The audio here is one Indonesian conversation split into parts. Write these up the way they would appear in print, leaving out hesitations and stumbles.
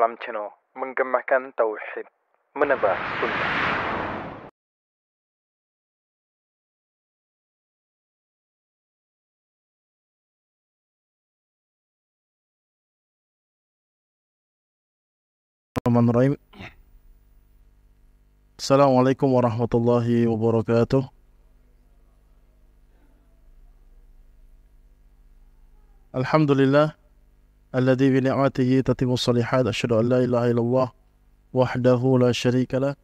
dalam channel Menggemakan Tauhid, Menebar Sunnah. Bismillahirrahmanirrahim. Assalamualaikum warahmatullahi wabarakatuh. Alhamdulillah alladzi bi ni'matihi tatimmus shalihat, asyhadu an la ilaha illallah wahdahu la syarika lah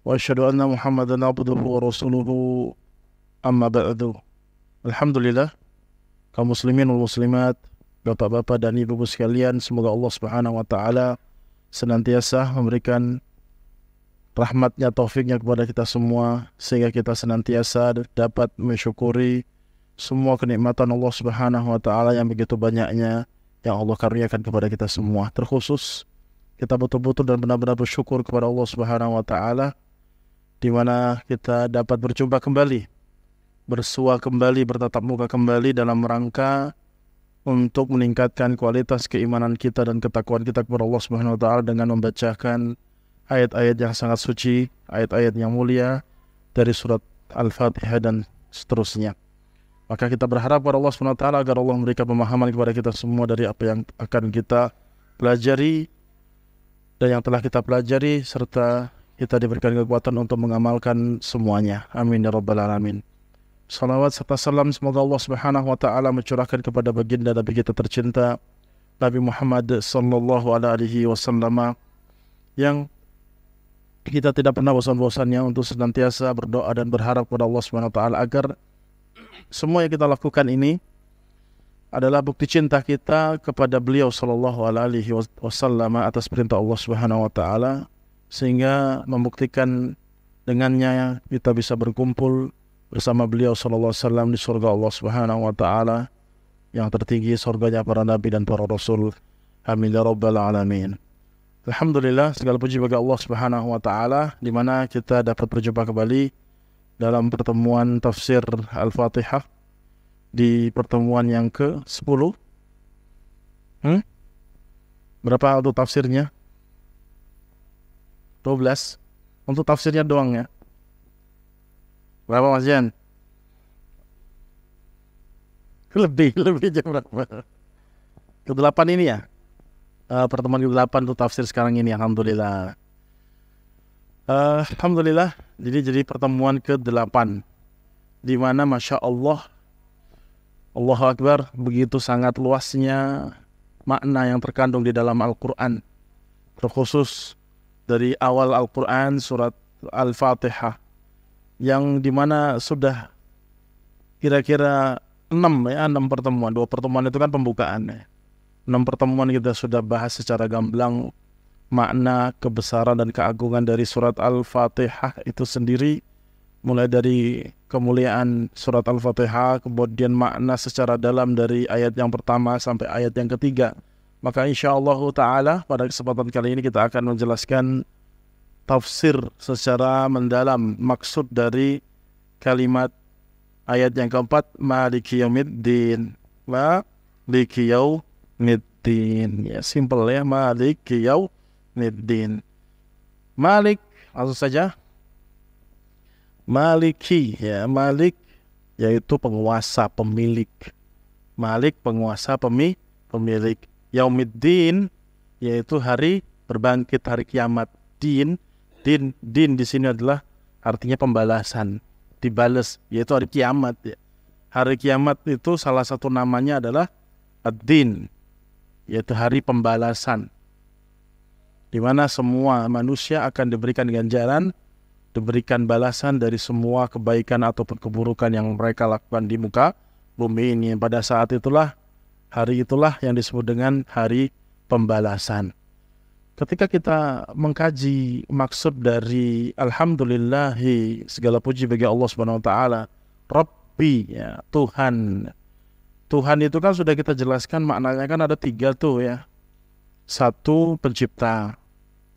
wa asyhadu anna Muhammadan abduhu wa rasuluhu, amma ba'du. Alhamdulillah, kaum muslimin wal muslimat, bapak-bapak dan ibu-ibu sekalian, semoga Allah Subhanahu wa taala senantiasa memberikan rahmatnya, taufiknya kepada kita semua, sehingga kita senantiasa dapat mensyukuri semua kenikmatan Allah Subhanahu wa taala yang begitu banyaknya yang Allah karuniakan kepada kita semua. Terkhusus kita betul-betul dan benar-benar bersyukur kepada Allah Subhanahu wa taala di mana kita dapat berjumpa kembali, bersua kembali, bertatap muka kembali dalam rangka untuk meningkatkan kualitas keimanan kita dan ketakwaan kita kepada Allah Subhanahu wa taala dengan membacakan ayat-ayat yang sangat suci, ayat-ayat yang mulia dari surat Al-Fatihah dan seterusnya. Maka kita berharap kepada Allah Subhanahu wa taala agar Allah memberikan pemahaman kepada kita semua dari apa yang akan kita pelajari dan yang telah kita pelajari, serta kita diberikan kekuatan untuk mengamalkan semuanya. Amin ya rabbal alamin. Salawat serta salam semoga Allah Subhanahu wa taala mencurahkan kepada baginda Nabi kita tercinta Nabi Muhammad sallallahu alaihi wasallam, yang kita tidak pernah bosan-bosannya untuk senantiasa berdoa dan berharap kepada Allah Subhanahu wa taala agar semua yang kita lakukan ini adalah bukti cinta kita kepada beliau sallallahu alaihi wasallam atas perintah Allah Subhanahu wa taala, sehingga membuktikan dengannya kita bisa berkumpul bersama beliau sallallahu alaihi wasallam di surga Allah Subhanahu wa taala yang tertinggi, surganya para nabi dan para rasul. Amin ya rabbal alamin. Alhamdulillah, segala puji bagi Allah Subhanahu wa taala di mana kita dapat berjumpa kembali dalam pertemuan tafsir Al-Fatihah di pertemuan yang ke-10. Berapa untuk tafsirnya? 12. Untuk tafsirnya doang ya. Berapa Mas Jan? Lebih jam berapa? Ke-8 ini ya? Pertemuan ke-8 untuk tafsir sekarang ini, alhamdulillah. Alhamdulillah, jadi pertemuan ke-8 di mana Masya Allah, Allahu Akbar, begitu sangat luasnya makna yang terkandung di dalam Al-Quran, terkhusus dari awal Al-Quran surat Al-Fatihah, yang dimana sudah kira-kira 6 pertemuan. 2 pertemuan itu kan pembukaan ya. 6 pertemuan kita sudah bahas secara gamblang makna, kebesaran dan keagungan dari surat Al-Fatihah itu sendiri, mulai dari kemuliaan surat Al-Fatihah, kemudian makna secara dalam dari ayat yang pertama sampai ayat yang ketiga. Maka insyaallah ta'ala pada kesempatan kali ini kita akan menjelaskan tafsir secara mendalam maksud dari kalimat ayat yang keempat, Maliki Yaumiddin. Maliki Yaumiddin, ya simple ya, Maliki Yaumiddin. Malik, langsung saja. Maliki, ya, Malik yaitu penguasa, pemilik. Malik, penguasa, pemilik. Yaumiddin yaitu hari berbangkit, hari kiamat. Din di sini adalah artinya pembalasan, dibalas, yaitu hari kiamat ya. Hari kiamat itu salah satu namanya adalah ad-din, yaitu hari pembalasan, di mana semua manusia akan diberikan ganjaran, diberikan balasan dari semua kebaikan ataupun keburukan yang mereka lakukan di muka bumi ini. Pada saat itulah, hari itulah yang disebut dengan hari pembalasan. Ketika kita mengkaji maksud dari alhamdulillahi, segala puji bagi Allah Subhanahu wa taala, Rabbi, ya, Tuhan. Tuhan itu kan sudah kita jelaskan maknanya kan ada 3 tuh ya. 1, pencipta.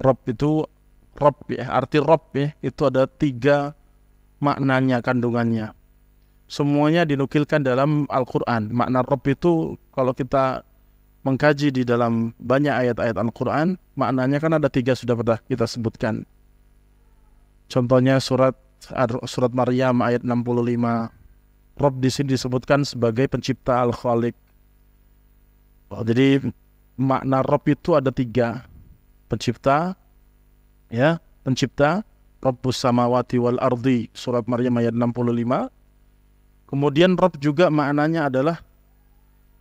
Rabb itu Rabb ya, arti Rabb ya, itu ada 3 maknanya, kandungannya. Semuanya dinukilkan dalam Al-Quran. Makna Rabb itu kalau kita mengkaji di dalam banyak ayat-ayat Al-Quran, maknanya kan ada 3 sudah pernah kita sebutkan. Contohnya surat Maryam ayat 65. Rabb di sini disebutkan sebagai pencipta Al-Khaliq. Jadi makna Rabb itu ada 3. Pencipta, ya, pencipta, Rabbus samawati wal ardi, surat Maryam ayat 65. Kemudian Rabb juga maknanya adalah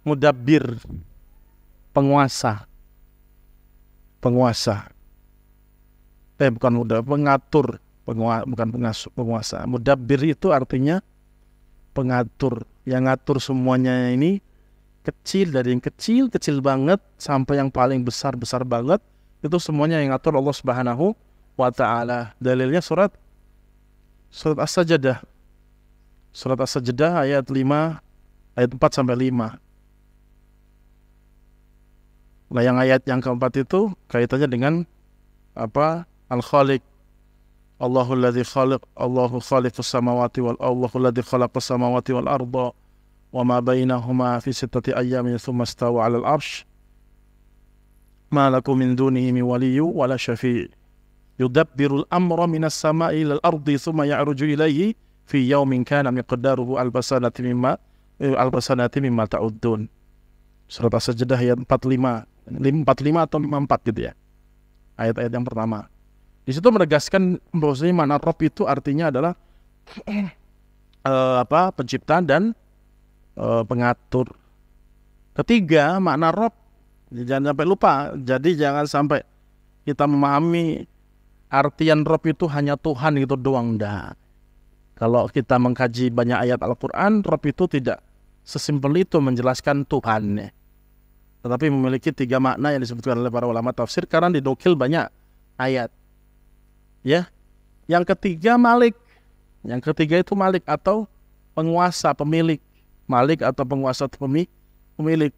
mudabbir, penguasa. Pengatur, bukan penguasa. Mudabbir itu artinya pengatur, yang ngatur semuanya ini kecil, dari yang kecil banget sampai yang paling besar banget, itu semuanya yang ngatur Allah Subhanahu wa ta'ala. Dalilnya surat As-Sajdah. Surat As-Sajdah ayat 4 sampai 5. Nah, ayat yang keempat itu kaitannya dengan apa? Al-Khaliq. Allahu khaliqus samawati wal arda wa ma bainahuma fi 6 ayyamin thumma istawa 'alal 'arsy ma lakum min dunihi min waliyyin wala syafi' yudabbirul amra minas sama'i ilal ardi thumma ya'ruju ilaihi fi yaumin kana miqdaruhu albasanati mimma ta'uddun. Surat As-Sajdah ayat 45 atau 54 gitu ya. Ayat-ayat yang pertama. Di situ menegaskan bahwasanya makna Rabb itu artinya adalah pencipta dan pengatur. Ketiga, makna Rabb, jangan sampai lupa. Jadi jangan sampai kita memahami artian Rabb itu hanya Tuhan gitu doang, enggak. Kalau kita mengkaji banyak ayat Al-Quran, Rabb itu tidak sesimpel itu menjelaskan Tuhan, tetapi memiliki 3 makna yang disebutkan oleh para ulama tafsir karena dinukil banyak ayat. Ya, yang ketiga Malik. Yang ketiga itu Malik atau penguasa, pemilik. Malik atau penguasa atau pemilik.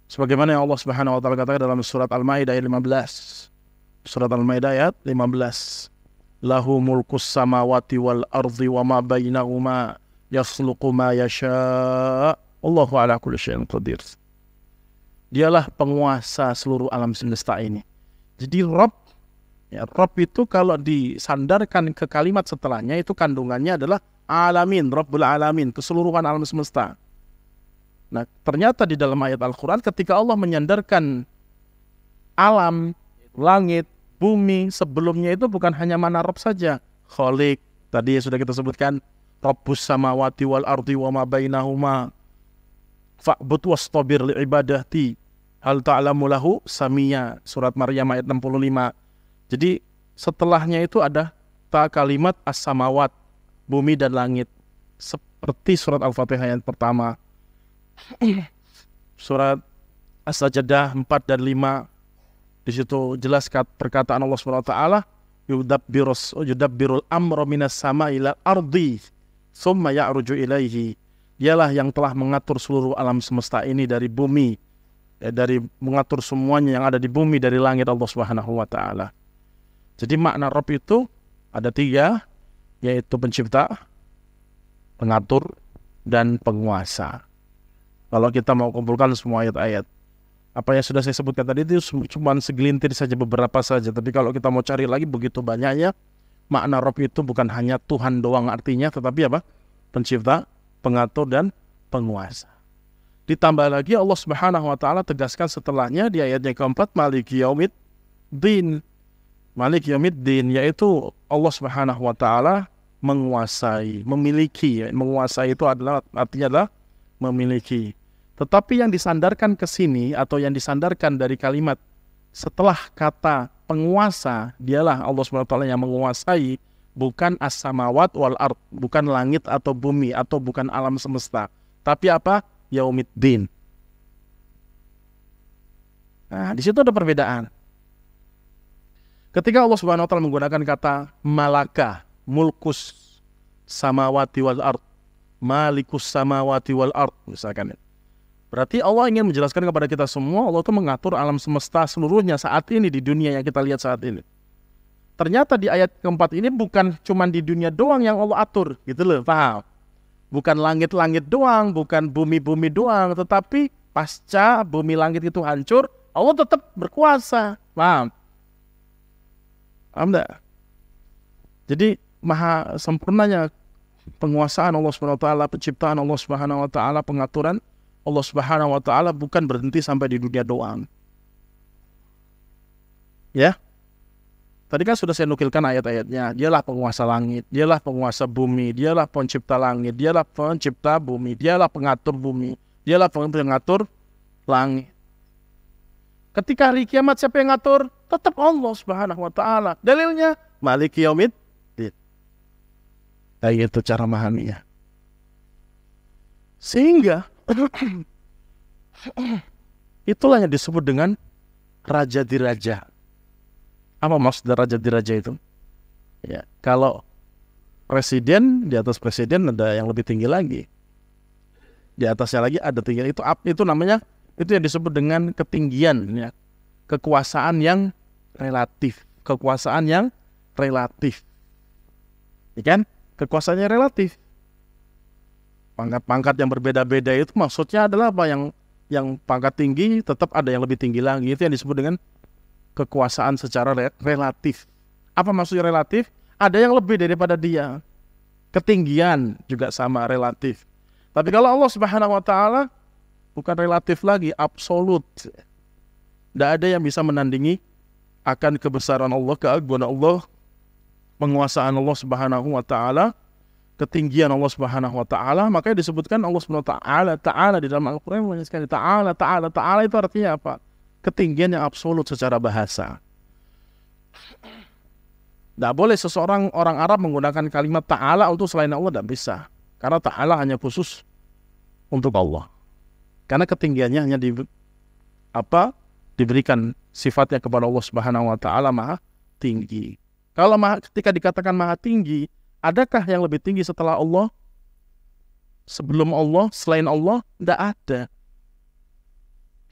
Sebagaimana yang Allah Subhanahu wa taala katakan dalam surat Al-Maidah ayat 15. Surat Al-Maidah ayat 15. Lahu mulkus samawati wal ardi wa ma bainahuma yakhluqu ma yasha. Allahu ala kulli syai'in qadir. Dialah penguasa seluruh alam semesta ini. Jadi Rabb, ya, Rabb itu kalau disandarkan ke kalimat setelahnya itu kandungannya adalah alamin, Rabbul alamin, keseluruhan alam semesta. Nah, ternyata di dalam ayat Al-Quran ketika Allah menyandarkan alam, langit, bumi, sebelumnya itu bukan hanya mana Rabb saja. Khaliq, tadi yang sudah kita sebutkan, Rabbus samawati wal ardi wa ma bainahuma fa'bud wastabir li'ibadati hal ta'lamu lahu samia, surat Maryam ayat 65. Jadi setelahnya itu ada kalimat as-samawat, bumi dan langit, seperti surat Al-Fatihah yang pertama. Surat As-Sajdah 4 dan 5, di situ jelas perkataan Allah SWT, yudabbirul amra minas sama'i ilal ardi thumma ya'ruju ilaihi. Dialah yang telah mengatur seluruh alam semesta ini dari bumi, dari mengatur semuanya yang ada di bumi dari langit Allah Subhanahu wa taala. Jadi makna Rabb itu ada 3, yaitu pencipta, pengatur, dan penguasa. Kalau kita mau kumpulkan semua ayat-ayat, apa yang sudah saya sebutkan tadi itu cuma segelintir saja, beberapa saja. Tapi kalau kita mau cari lagi begitu banyaknya, makna Rabb itu bukan hanya Tuhan doang artinya, tetapi apa? Pencipta, pengatur, dan penguasa. Ditambah lagi Allah Subhanahu wa taala tegaskan setelahnya di ayat yang keempat, Maliki Yaumiddin. Malik Yaumiddin, yaitu Allah Subhanahu wa taala menguasai, memiliki. Menguasai itu adalah artinya adalah memiliki. Tetapi yang disandarkan ke sini atau yang disandarkan dari kalimat setelah kata penguasa, dialah Allah Subhanahu wa taala yang menguasai, bukan as-samawat wal ard, bukan langit atau bumi atau bukan alam semesta. Tapi apa? Yaumiddin. Nah, di situ ada perbedaan. Ketika Allah Subhanahu wa taala menggunakan kata malaka, mulkus samawati wal ard, malikus samawati wal ard misalkan. Berarti Allah ingin menjelaskan kepada kita semua, Allah itu mengatur alam semesta seluruhnya saat ini di dunia yang kita lihat saat ini. Ternyata di ayat keempat ini bukan cuma di dunia doang yang Allah atur, gitu loh, paham? Bukan langit-langit doang, bukan bumi-bumi doang, tetapi pasca bumi langit itu hancur, Allah tetap berkuasa. Paham? Paham enggak? Jadi maha sempurnanya penguasaan Allah Subhanahu wa taala, penciptaan Allah Subhanahu wa taala, pengaturan Allah Subhanahu wa taala bukan berhenti sampai di dunia doang. Ya. Tadi kan sudah saya nukilkan ayat-ayatnya. Dialah penguasa langit, dialah penguasa bumi, dialah pencipta langit, dialah pencipta bumi, dialah pengatur bumi, dialah pengatur langit. Ketika hari kiamat siapa yang ngatur? Tetap Allah Subhanahu wa taala. Dalilnya Maliki Yaumiddin. Nah, itu cara memahaminya. Sehingga itulah yang disebut dengan raja diraja. Apa maksud raja diraja itu? Ya, kalau presiden, di atas presiden ada yang lebih tinggi lagi. Di atasnya lagi ada tinggi, itu namanya, itu yang disebut dengan ketinggian, ya. Kekuasaan yang relatif. Kekuasaan yang relatif. Ya kan? Kekuasaannya relatif. Pangkat-pangkat yang berbeda-beda itu maksudnya adalah apa? Yang pangkat tinggi tetap ada yang lebih tinggi lagi. Itu yang disebut dengan kekuasaan secara relatif. Apa maksudnya relatif? Ada yang lebih daripada dia. Ketinggian juga sama, relatif. Tapi kalau Allah Subhanahu wa taala bukan relatif lagi, absolut. Tidak ada yang bisa menandingi akan kebesaran Allah, keagungan Allah, penguasaan Allah Subhanahu wa taala, ketinggian Allah Subhanahu wa taala. Makanya disebutkan Allah Subhanahu wa taala di dalam Al-Qur'an banyak sekali. Ta'ala itu artinya apa? Ketinggian yang absolut secara bahasa. Tidak boleh seseorang orang Arab menggunakan kalimat ta'ala untuk selain Allah, tidak bisa. Karena ta'ala hanya khusus untuk Allah. Karena ketinggiannya hanya diberikan sifatnya kepada Allah Subhanahu wa taala maha tinggi. Kalau ketika dikatakan maha tinggi, adakah yang lebih tinggi setelah Allah? Sebelum Allah, selain Allah? Tidak ada.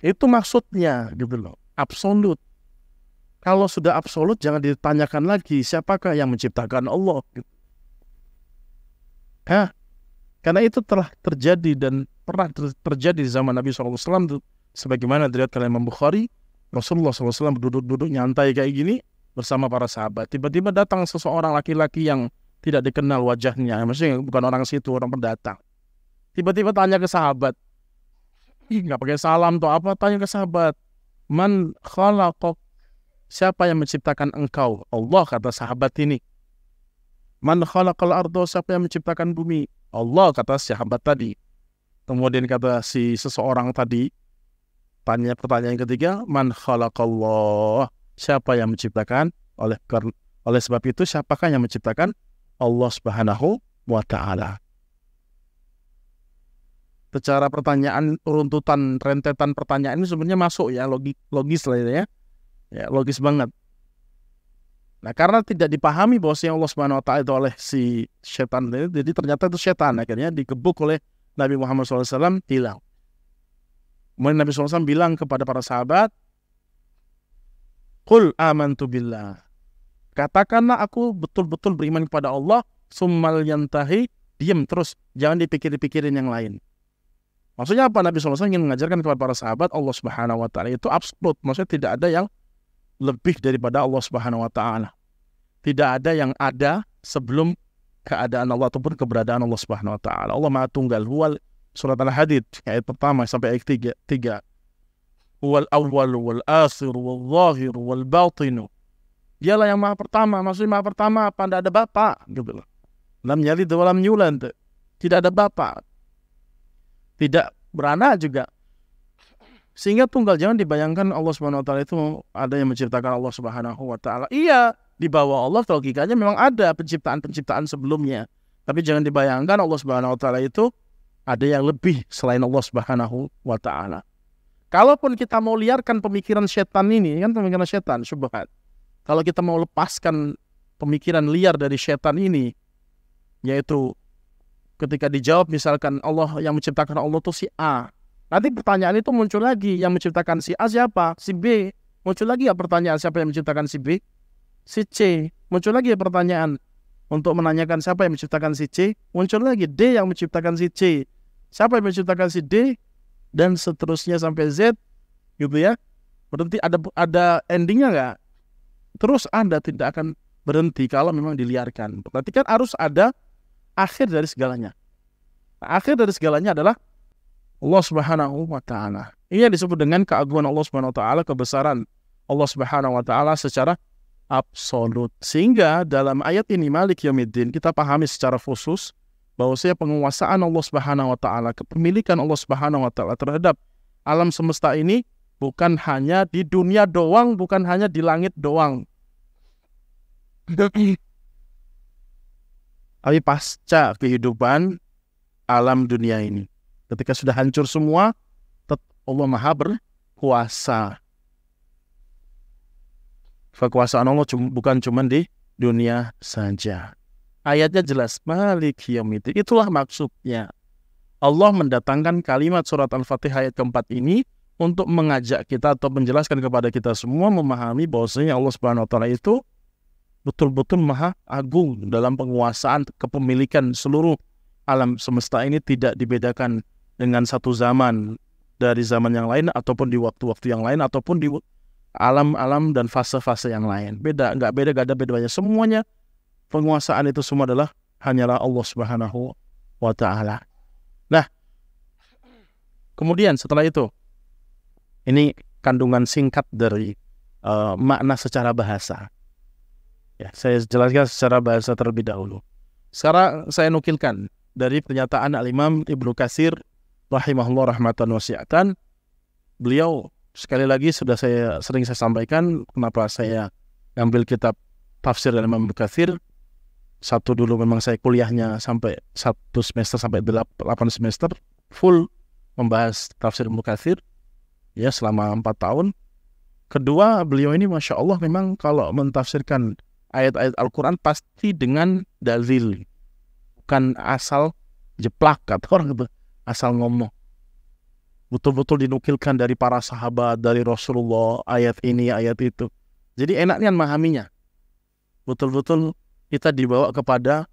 Itu maksudnya gitu loh, absolut. Kalau sudah absolut jangan ditanyakan lagi siapakah yang menciptakan Allah gitu. Karena itu telah terjadi dan pernah terjadi di zaman Nabi SAW. Sebagaimana diriwayatkan oleh Imam Bukhari, Rasulullah SAW duduk nyantai kayak gini bersama para sahabat. Tiba-tiba datang seseorang laki-laki yang tidak dikenal wajahnya, maksudnya bukan orang situ, orang pendatang. Tiba-tiba tanya ke sahabat, nggak pakai salam atau apa, tanya ke sahabat, man khalaqak, siapa yang menciptakan engkau? Allah, kata sahabat ini. Man khalaqal ardo, siapa yang menciptakan bumi? Allah, kata sahabat tadi. Kemudian kata si seseorang tadi, tanya pertanyaan ketiga, man khalaqallah, siapa yang menciptakan? Oleh sebab itu siapakah yang menciptakan? Allah Subhanahu wa taala. Secara pertanyaan, runtutan, rentetan pertanyaan ini sebenarnya masuk ya, logis lah ya. Ya, logis banget. Nah, karena tidak dipahami bahwasanya Allah Subhanahu wa taala itu oleh si setan, jadi ternyata itu setan, akhirnya digebuk oleh Nabi Muhammad SAW, hilang. Kemudian Nabi SAW bilang kepada para sahabat, Qul amantu billah. Katakanlah aku betul-betul beriman kepada Allah, summal yantahi, diam terus, jangan dipikir-pikirin yang lain. Maksudnya apa? Nabi SAW ingin mengajarkan kepada para sahabat Allah Subhanahu wa taala itu absolut. Maksudnya tidak ada yang lebih daripada Allah Subhanahu wa taala. Tidak ada yang ada sebelum keadaan Allah ataupun keberadaan Allah Subhanahu wa taala. Allah Maha Tunggal. Huwal, surat Al-Hadid ayat pertama sampai ayat 3. Huwal awwal wal akhir wal zahir wal batin. Dialah yang Maha Pertama. Maksudnya Maha Pertama apa? Tidak ada bapak gitu loh. Lam yalid wa lam yulad. Tidak ada bapak. Tidak beranak juga. Sehingga tunggal, jangan dibayangkan Allah Subhanahu wa taala itu ada yang menciptakan Allah Subhanahu wa taala. Iya, di bawah Allah logikanya memang ada penciptaan-penciptaan sebelumnya. Tapi jangan dibayangkan Allah Subhanahu wa taala itu ada yang lebih selain Allah Subhanahu wa taala. Kalaupun kita mau liarkan pemikiran setan ini, kan pemikiran setan, syubhat. Kalau kita mau lepaskan pemikiran liar dari setan ini, yaitu ketika dijawab misalkan Allah yang menciptakan Allah itu si A. Nanti pertanyaan itu muncul lagi, yang menciptakan si A siapa? Si B. Muncul lagi ya pertanyaan siapa yang menciptakan si B? Si C. Muncul lagi ya pertanyaan untuk menanyakan siapa yang menciptakan si C. Muncul lagi D yang menciptakan si C. Siapa yang menciptakan si D? dan seterusnya sampai Z, gitu ya. Berarti ada endingnya nggak? Terus Anda tidak akan berhenti kalau memang diliarkan. Berarti kan harus ada akhir dari segalanya. Akhir dari segalanya adalah Allah Subhanahu wa Ta'ala. Ini yang disebut dengan keagungan Allah Subhanahu wa Ta'ala, kebesaran Allah Subhanahu wa Ta'ala secara absolut. Sehingga dalam ayat ini Malik Yaumiddin kita pahami secara khusus bahwasanya penguasaan Allah Subhanahu wa Ta'ala, kepemilikan Allah Subhanahu wa Ta'ala terhadap alam semesta ini bukan hanya di dunia doang, bukan hanya di langit doang. Tapi pasca kehidupan alam dunia ini, ketika sudah hancur semua, Allah Maha berkuasa. Kekuasaan Allah bukan cuma di dunia saja. Ayatnya jelas, Malik Yaumiddin. Itulah maksudnya. Allah mendatangkan kalimat surat Al-Fatihah ayat keempat ini untuk mengajak kita atau menjelaskan kepada kita semua memahami bahwasanya Allah Subhanahu wa Ta'ala itu betul-betul maha agung dalam penguasaan, kepemilikan seluruh alam semesta ini, tidak dibedakan dengan satu zaman dari zaman yang lain, ataupun di waktu-waktu yang lain, ataupun di alam-alam dan fase-fase yang lain. Nggak ada bedanya. Semuanya penguasaan itu semua adalah hanyalah Allah Subhanahu wa Ta'ala. Nah, kemudian setelah itu, ini kandungan singkat dari makna secara bahasa. Ya, saya jelaskan secara bahasa terlebih dahulu. Sekarang saya nukilkan dari pernyataan Al-Imam Ibnu Katsir rahimahullah rahmatan wasi'atan. Beliau sekali lagi sudah sering saya sampaikan kenapa saya ngambil kitab tafsir dari Imam Ibnu Katsir. Satu dulu memang saya kuliahnya sampai 1 semester sampai 8 semester full membahas tafsir Ibnu Katsir ya selama 4 tahun. Kedua, beliau ini Masya Allah memang kalau mentafsirkan ayat-ayat Al-Quran pasti dengan dalil, bukan asal jeplak kata orang itu, asal ngomong. Betul-betul dinukilkan dari para sahabat, dari Rasulullah, ayat ini, ayat itu. Jadi enaknya memahaminya. Betul-betul kita dibawa kepada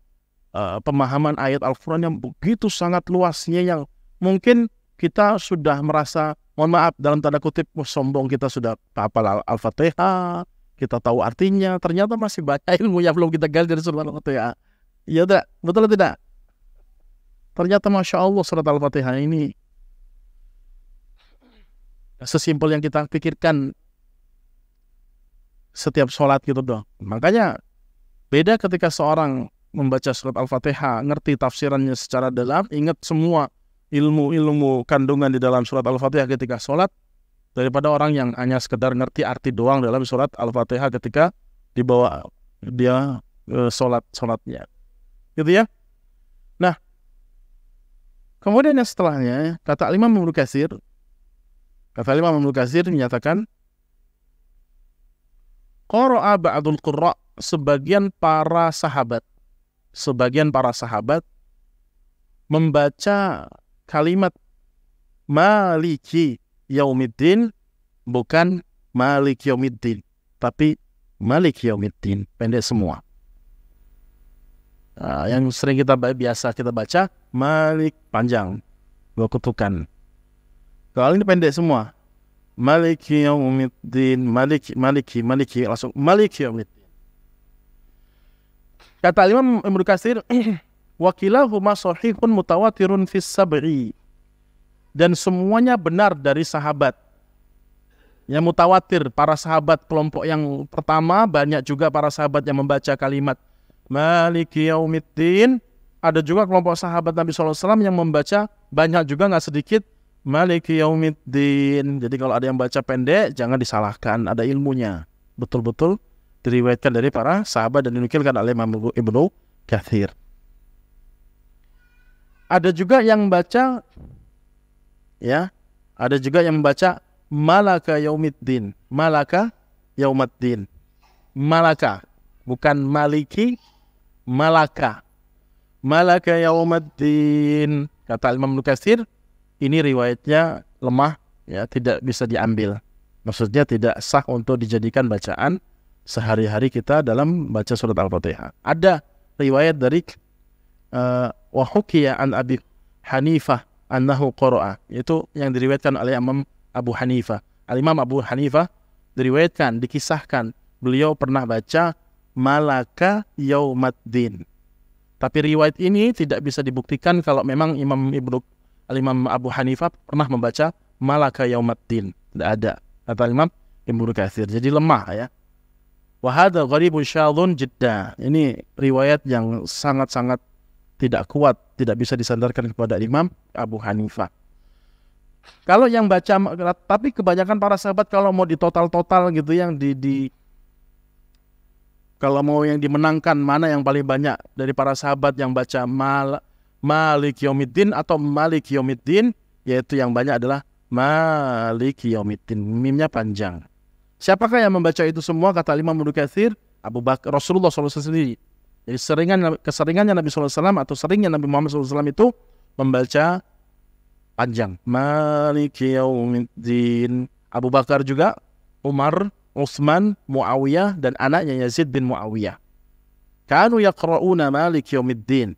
pemahaman ayat Al-Quran yang begitu sangat luasnya, yang mungkin kita sudah merasa, mohon maaf dalam tanda kutip, sombong, kita sudah hafal Al-Fatihah, kita tahu artinya, ternyata masih banyak ilmu yang belum kita gali dari surat Al-Fatihah. Iya tak? Betul atau tidak? Ternyata Masya Allah surat Al-Fatihah ini sesimpel yang kita pikirkan setiap sholat gitu doang. Makanya beda ketika seorang membaca surat Al-Fatihah, ngerti tafsirannya secara dalam, ingat semua ilmu-ilmu kandungan di dalam surat Al-Fatihah ketika sholat, daripada orang yang hanya sekedar ngerti arti doang dalam surat Al-Fatihah ketika dibawa dia sholatnya. Gitu ya. Nah, kemudian yang setelahnya, kata Imam Ibnu Katsir menyatakan, qara'a ba'dul qurra, sebagian para sahabat membaca kalimat Maliki Yaumiddin, bukan Malik Yaumiddin, tapi Malik Yaumiddin, pendek semua. Yang sering biasa kita baca Malik panjang, 2 kutukan. Kalau ini pendek semua, Malik Yaumiddin, Maliki, langsung Malik Yaumiddin. Kata Imam Ibnu Katsir, wakilahuma sahihun mutawatirun fis sab'i, dan semuanya benar dari sahabat. Yang mutawatir, para sahabat kelompok yang pertama, banyak juga para sahabat yang membaca kalimat Maliki Yaumiddin. Ada juga kelompok sahabat Nabi SAW yang membaca banyak juga, nggak sedikit, Maliki Yaumiddin. Jadi kalau ada yang baca pendek, jangan disalahkan, ada ilmunya. Betul-betul diriwayatkan dari para sahabat dan dinukilkan oleh Imam Ibnu Katsir. Ada juga yang baca, ya, ada juga yang membaca Malaka Yaumiddin. Malaka Yaumiddin. Malaka, bukan Maliki, Malaka. Malaka Yaumiddin. Kata Imam Ibnu Katsir, ini riwayatnya lemah, ya, tidak bisa diambil. Maksudnya tidak sah untuk dijadikan bacaan sehari-hari kita dalam baca surat Al-Fatihah. Ada riwayat dari wa hukiya an Abi Hanifah annahu qara'a, itu yang diriwayatkan oleh Imam Abu Hanifah. Al-Imam Abu Hanifah diriwayatkan, dikisahkan beliau pernah baca malaka yaumaddin. Tapi riwayat ini tidak bisa dibuktikan kalau memang Al-Imam Abu Hanifah pernah membaca malaka yaumaddin. Tidak ada, kata Imam Ibnu Katsir. Jadi lemah ya. Wa hadza gharibun syadhun jidda. Ini riwayat yang sangat-sangat tidak kuat, tidak bisa disandarkan kepada Imam Abu Hanifah. Kalau yang baca, tapi kebanyakan para sahabat kalau mau ditotal-total gitu, yang kalau mau yang dimenangkan, mana yang paling banyak dari para sahabat yang baca Malik Yaumiddin atau Malik Yaumiddin, yaitu yang banyak adalah Malik Yaumiddin, mimnya panjang. Siapakah yang membaca itu semua? Kata Imam Ibnu Katsir, Abu Bakar, Rasulullah SAW sendiri. Jadi keseringannya Nabi SAW atau seringnya Nabi Muhammad SAW itu membaca panjang. Maliki yaumiddin. Abu Bakar juga, Umar, Utsman, Muawiyah, dan anaknya Yazid bin Muawiyah. Kanu yaqra'una Maliki yaumiddin.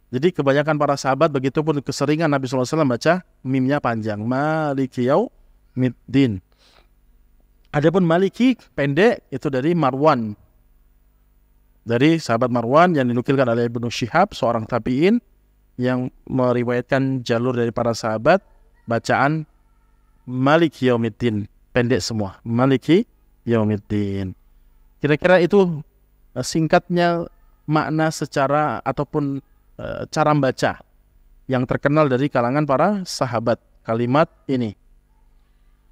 Jadi kebanyakan para sahabat, begitupun keseringan Nabi SAW baca mimnya panjang. Maliki yaumiddin. Adapun Maliki pendek itu dari Marwan, dari sahabat Marwan yang dinukilkan oleh Ibnu Syihab, seorang tabi'in yang meriwayatkan jalur dari para sahabat bacaan Maliki Yaumiddin, pendek semua, Maliki Yaumiddin. Kira-kira itu singkatnya makna secara ataupun cara membaca yang terkenal dari kalangan para sahabat kalimat ini.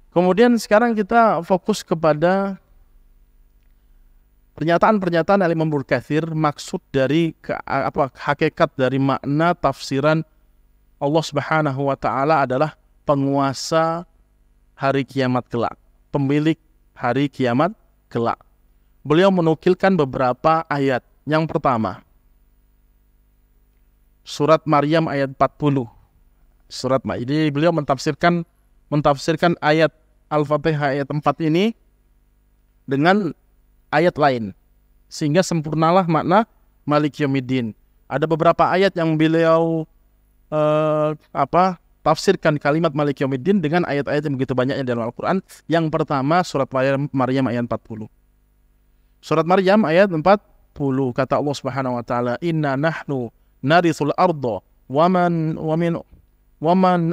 Kemudian sekarang kita fokus kepada pernyataan-pernyataan Imam Ibnu Katsir, maksud dari hakikat dari makna tafsiran Allah Subhanahu wa taala adalah penguasa hari kiamat kelak, pemilik hari kiamat kelak. Beliau menukilkan beberapa ayat. Yang pertama, surat Maryam ayat 40. Jadi beliau mentafsirkan ayat Al-Fatihah ayat 4 ini dengan ayat lain, sehingga sempurnalah makna Malik Yaumiddin. Ada beberapa ayat yang beliau tafsirkan kalimat Malik Yaumiddin dengan ayat-ayat yang begitu banyaknya dalam Al-Quran. Yang pertama surat Maryam ayat 40. Surat Maryam ayat 40, kata Allah Subhanahu wa taala, "Inna nahnu narithul arda wa man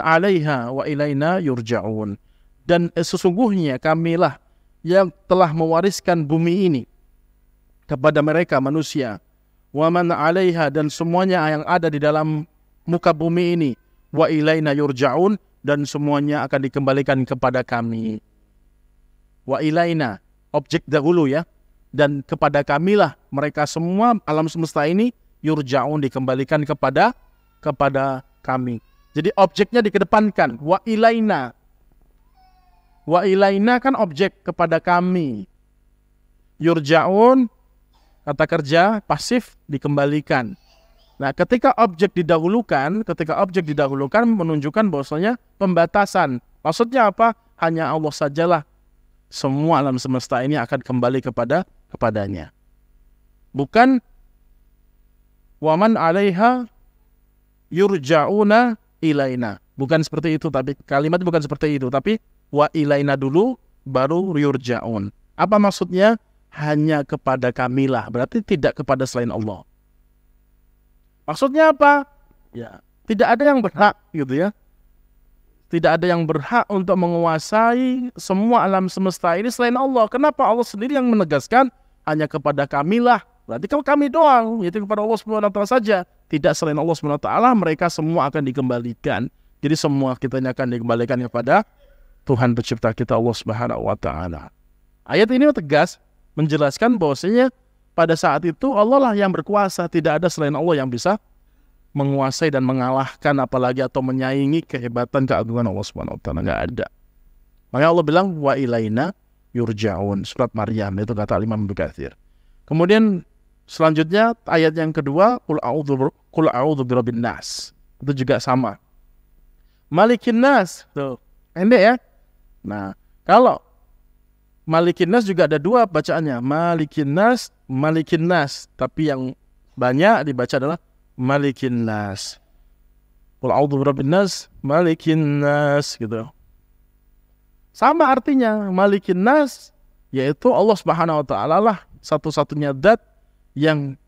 'alaiha wa ilaina yurja'un." Dan sesungguhnya kamilah yang telah mewariskan bumi ini kepada mereka manusia, wa man 'alaiha, dan semuanya yang ada di dalam muka bumi ini, wa ilaina yurja'un, dan semuanya akan dikembalikan kepada kami. Wa ilaina, objek dahulu ya, dan kepada kamilah mereka semua alam semesta ini yurja'un, dikembalikan kepada kami. Jadi objeknya dikedepankan, wa ilaina. Wa ilaina kan objek, kepada kami. Yurja'un, kata kerja pasif, dikembalikan. Nah, ketika objek didahulukan menunjukkan bahwasanya pembatasan. Maksudnya apa? Hanya Allah sajalah semua alam semesta ini akan kembali kepadanya. Bukan waman 'alaiha yurja'una ilaina. Bukan seperti itu, tapi kalimat bukan seperti itu, tapi wa ilaina dulu baru yurja'un. Apa maksudnya? Hanya kepada kamilah, berarti tidak kepada selain Allah. Maksudnya apa? Ya, tidak ada yang berhak gitu ya. Tidak ada yang berhak untuk menguasai semua alam semesta ini selain Allah. Kenapa? Allah sendiri yang menegaskan hanya kepada kamilah. Berarti kalau kami doang, yaitu kepada Allah Subhanahu wa taala saja. Tidak selain Allah Subhanahu wa taala, mereka semua akan dikembalikan. Jadi semua kita akan dikembalikan kepada Tuhan pencipta kita Allah Subhanahu wa taala. Ayat ini tegas menjelaskan bahwasanya pada saat itu Allah lah yang berkuasa, tidak ada selain Allah yang bisa menguasai dan mengalahkan apalagi atau menyaingi kehebatan keagungan Allah Subhanahu wa taala, enggak ada. Makanya Allah bilang wa ilaina yurja'un, surat Maryam, itu kata Imam Ibnu Katsir. Kemudian selanjutnya ayat yang kedua, qul a'udzu birabbin nas. Itu juga sama. Malikin nas, tuh. Pendek ya. Nah, kalau Malikin nas juga ada dua bacaannya, Malikin nas, tapi yang banyak dibaca adalah malikin nas. Qul a'udzu birabbin nas, malikin nas gitu. Sama artinya malikin nas, yaitu Allah Subhanahu wa taala lah satu-satunya zat yang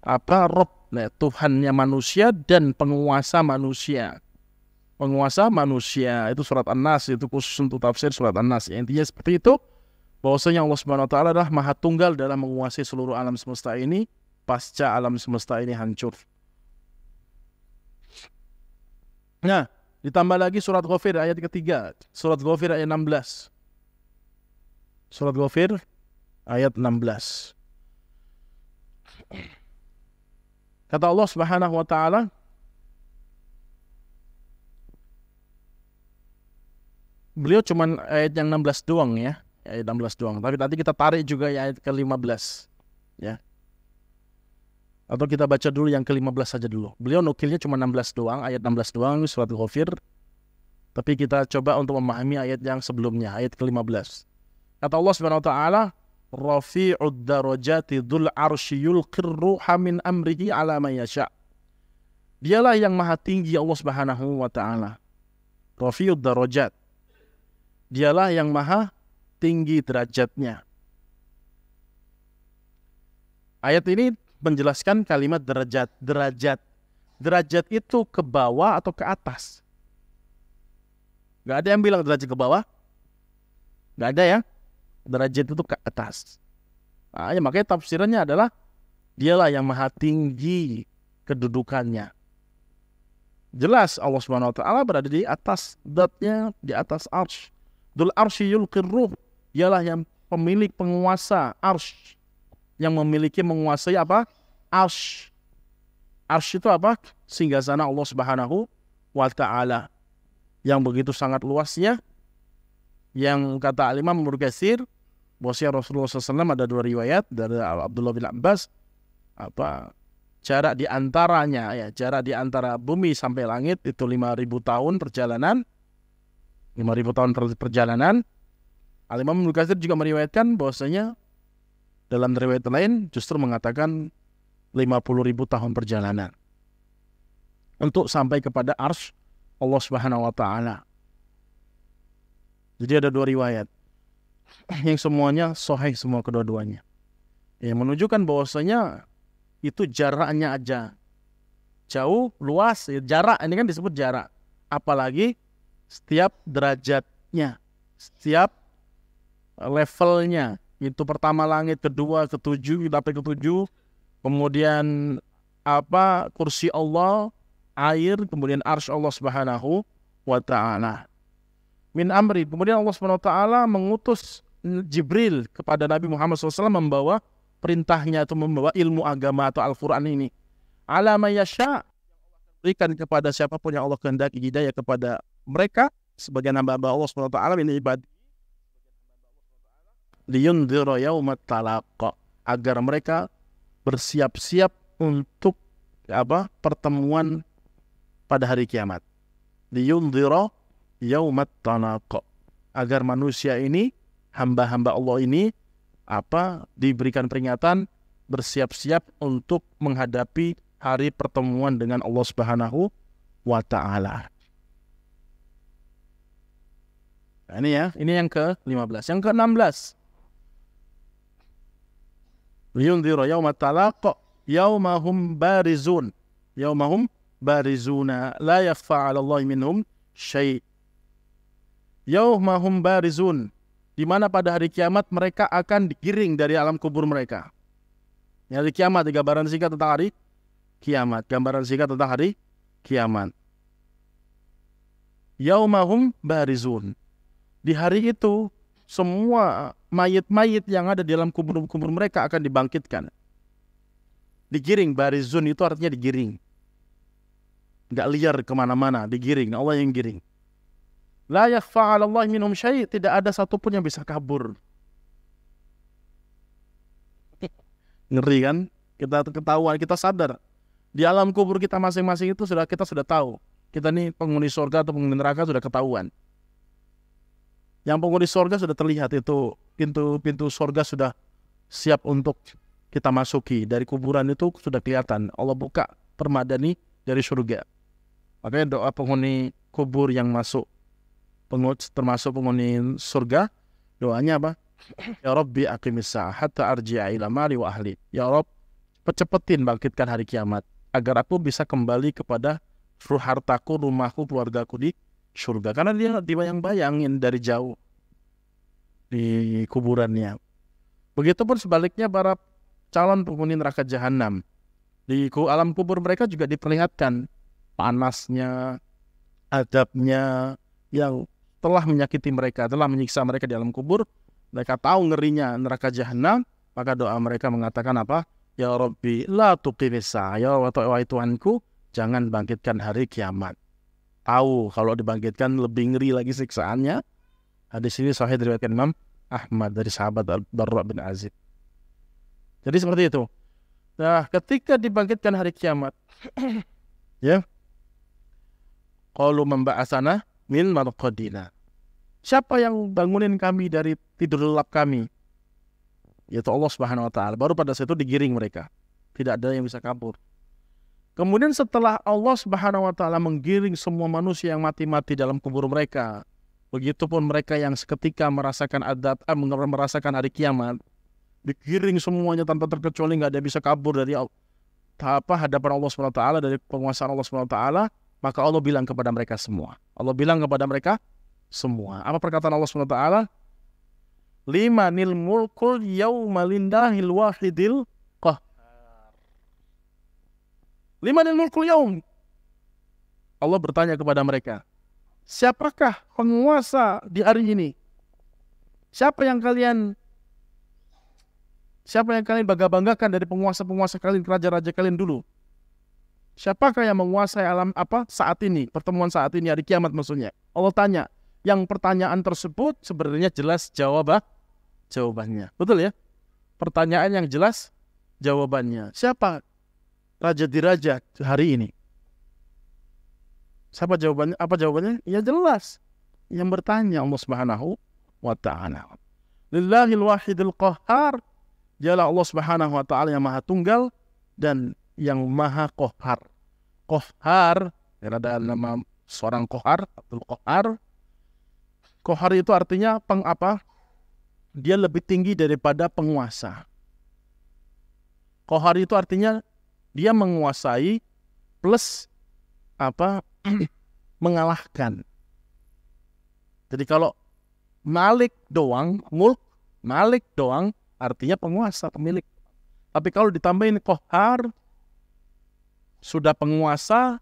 Rabb, Tuhannya manusia dan penguasa manusia. Penguasa manusia itu surat An-Nas, itu khusus untuk tafsir surat An-Nas. Intinya seperti itu, bahwasanya Allah Subhanahu wa taala adalah maha tunggal dalam menguasai seluruh alam semesta ini pasca alam semesta ini hancur. Nah, ditambah lagi surat Ghafir ayat ketiga. Surat Ghafir ayat 16. Surat Ghafir ayat 16. Kata Allah Subhanahu wa taala, beliau cuman ayat yang 16 doang ya, ayat 16 doang. Tapi nanti kita tarik juga ya ayat ke-15 ya. Atau kita baca dulu yang ke-15 saja dulu. Beliau nukilnya cuma 16 doang, ayat 16 doang surat Ghafir. Tapi kita coba untuk memahami ayat yang sebelumnya, ayat ke-15. Kata Allah Subhanahu wa taala, Rafi'ud darajati dzul arsy yulqir ruha min amrihi ala man yasha. Dialah yang maha tinggi Allah Subhanahu wa taala. Rafi'ud darajat. Dialah yang maha tinggi derajatnya. Ayat ini menjelaskan kalimat derajat. Derajat itu ke bawah atau ke atas. Gak ada yang bilang derajat ke bawah. Gak ada ya. Derajat itu ke atas. Nah, ya, makanya tafsirannya adalah dialah yang maha tinggi kedudukannya. Jelas Allah Subhanahu wa taala berada di atas zatnya, di atas arsy. Dzul arsy yulqir ruh. Dialah yang pemilik penguasa arsy. Yang memiliki menguasai apa? Arsy. Arsy itu apa? Singgasana Allah Subhanahu wa taala. Yang begitu sangat luasnya. Yang kata Al-Imam Ibnu Katsir, bahwasanya Rasulullah SAW ada dua riwayat dari Abdullah bin Abbas, jarak di antaranya ya, jarak di antara bumi sampai langit itu 5.000 tahun perjalanan. 5.000 tahun perjalanan. Al-Imam Ibnu Katsir juga meriwayatkan bahwasanya dalam riwayat lain justru mengatakan 50.000 tahun perjalanan untuk sampai kepada arsy Allah Subhanahu wa taala. Jadi ada dua riwayat yang semuanya sahih semua kedua-duanya. Yang menunjukkan bahwasanya itu jaraknya aja jauh, luas, ya, jarak ini kan disebut jarak. Apalagi setiap derajatnya, setiap levelnya. Itu pertama langit, kedua, ketujuh, sampai ketujuh. Kemudian kursi Allah, air, kemudian arsy Allah Subhanahu wa taala. Min amri. Kemudian Allah Subhanahu wa taala mengutus Jibril kepada Nabi Muhammad SAW membawa perintahnya atau membawa ilmu agama atau Al-Qur'an ini. Ala may yasha, berikan kepada siapapun yang Allah kehendaki hidayah kepada mereka sebagai hamba-hamba Allah Subhanahu wa taala min ibad. Liyundhira yaumat talaq, agar mereka bersiap-siap untuk pertemuan pada hari kiamat. Liyundhira yaumat talaq, agar manusia ini, hamba-hamba Allah ini diberikan peringatan bersiap-siap untuk menghadapi hari pertemuan dengan Allah Subhanahu wa taala. Nah, ini yang ke-15. Yang ke-16. Liyundhira yaumat talaq yaumahum barizun. Yaumahum barizuna la yakhfa 'ala Allah minhum syai'. Yaumahum barizun, di mana pada hari kiamat mereka akan digiring dari alam kubur mereka. Hari kiamat, gambaran singkat tentang hari kiamat. Gambaran singkat tentang hari kiamat. Yaumahum barizun. Di hari itu semua mayit-mayit yang ada di dalam kubur-kubur mereka akan dibangkitkan. Digiring, barizun itu artinya digiring. Gak liar kemana-mana, digiring. Allah yang giring. La yakhfa 'ala Allah minhum syai', tidak ada satupun yang bisa kabur. Ngeri kan? Kita ketahuan, kita sadar. Di alam kubur kita masing-masing itu kita sudah tahu. Kita nih penghuni surga atau penghuni neraka sudah ketahuan. Yang penghuni surga sudah terlihat, itu pintu surga sudah siap untuk kita masuki. Dari kuburan itu sudah kelihatan. Allah buka permadani dari surga. Makanya doa penghuni kubur yang masuk termasuk penghuni surga, doanya apa? Ya Rabbi aqimis sa'ah hatta arji'a ila mali wa ahli. Ya Rabb, cepet-cepetin bangkitkan hari kiamat agar aku bisa kembali kepada hartaku, rumahku, keluargaku di surga. Karena dia dibayang-bayangin dari jauh di kuburannya. Begitupun sebaliknya para calon penghuni neraka jahanam. Di alam kubur mereka juga diperlihatkan panasnya, adabnya yang telah menyakiti mereka, telah menyiksa mereka di alam kubur. Mereka tahu ngerinya neraka jahanam, maka doa mereka mengatakan apa? Ya Rabbi la tuqimis sa'ah, ya wahai Tuhanku, jangan bangkitkan hari kiamat. Tahu kalau dibangkitkan lebih ngeri lagi siksaannya. Hadis ini sahih diriwayatkan Imam Ahmad dari sahabat Al-Barra bin Azib. Jadi seperti itu. Nah, ketika dibangkitkan hari kiamat, ya, qalu man ba'atsana min marqadina. Siapa yang bangunin kami dari tidur lelap kami? Yaitu Allah Subhanahu wa taala. Baru pada saat itu digiring mereka. Tidak ada yang bisa kabur. Kemudian setelah Allah Subhanahu wa taala menggiring semua manusia yang mati-mati dalam kubur mereka, begitupun mereka yang seketika merasakan merasakan hari kiamat, digiring semuanya tanpa terkecuali, nggak ada yang bisa kabur dari hadapan Allah Subhanahu wa taala, dari penguasaan Allah Subhanahu wa taala. Maka Allah bilang kepada mereka semua. Allah bilang kepada mereka semua. Apa perkataan Allah Subhanahu wa taala? Limanil mulkul yawma lillahil wahidil qahhar. Limanil mulkul yawm. Allah bertanya kepada mereka, siapakah penguasa di hari ini? Siapa yang kalian bangga-banggakan dari penguasa-penguasa kalian, raja-raja kalian dulu? Siapakah yang menguasai alam saat ini, pertemuan saat ini, hari kiamat maksudnya? Allah tanya. Yang pertanyaan tersebut sebenarnya jelas jawabannya. Betul ya? Pertanyaan yang jelas jawabannya. Siapa raja di raja hari ini? Siapa jawabannya? Apa jawabannya? Ya jelas. Yang bertanya Allah Subhanahu wa taala. Lillahil wahidil qahhar. Dialah Allah Subhanahu wa taala yang Maha Tunggal dan yang Maha Qahhar. Qahhar, ada nama seorang Qahhar, Abdul Qahhar. Qahhar itu artinya dia lebih tinggi daripada penguasa. Qahhar itu artinya dia menguasai plus mengalahkan. Jadi kalau Malik doang, Malik doang artinya penguasa, pemilik. Tapi kalau ditambahin Qahhar, sudah penguasa,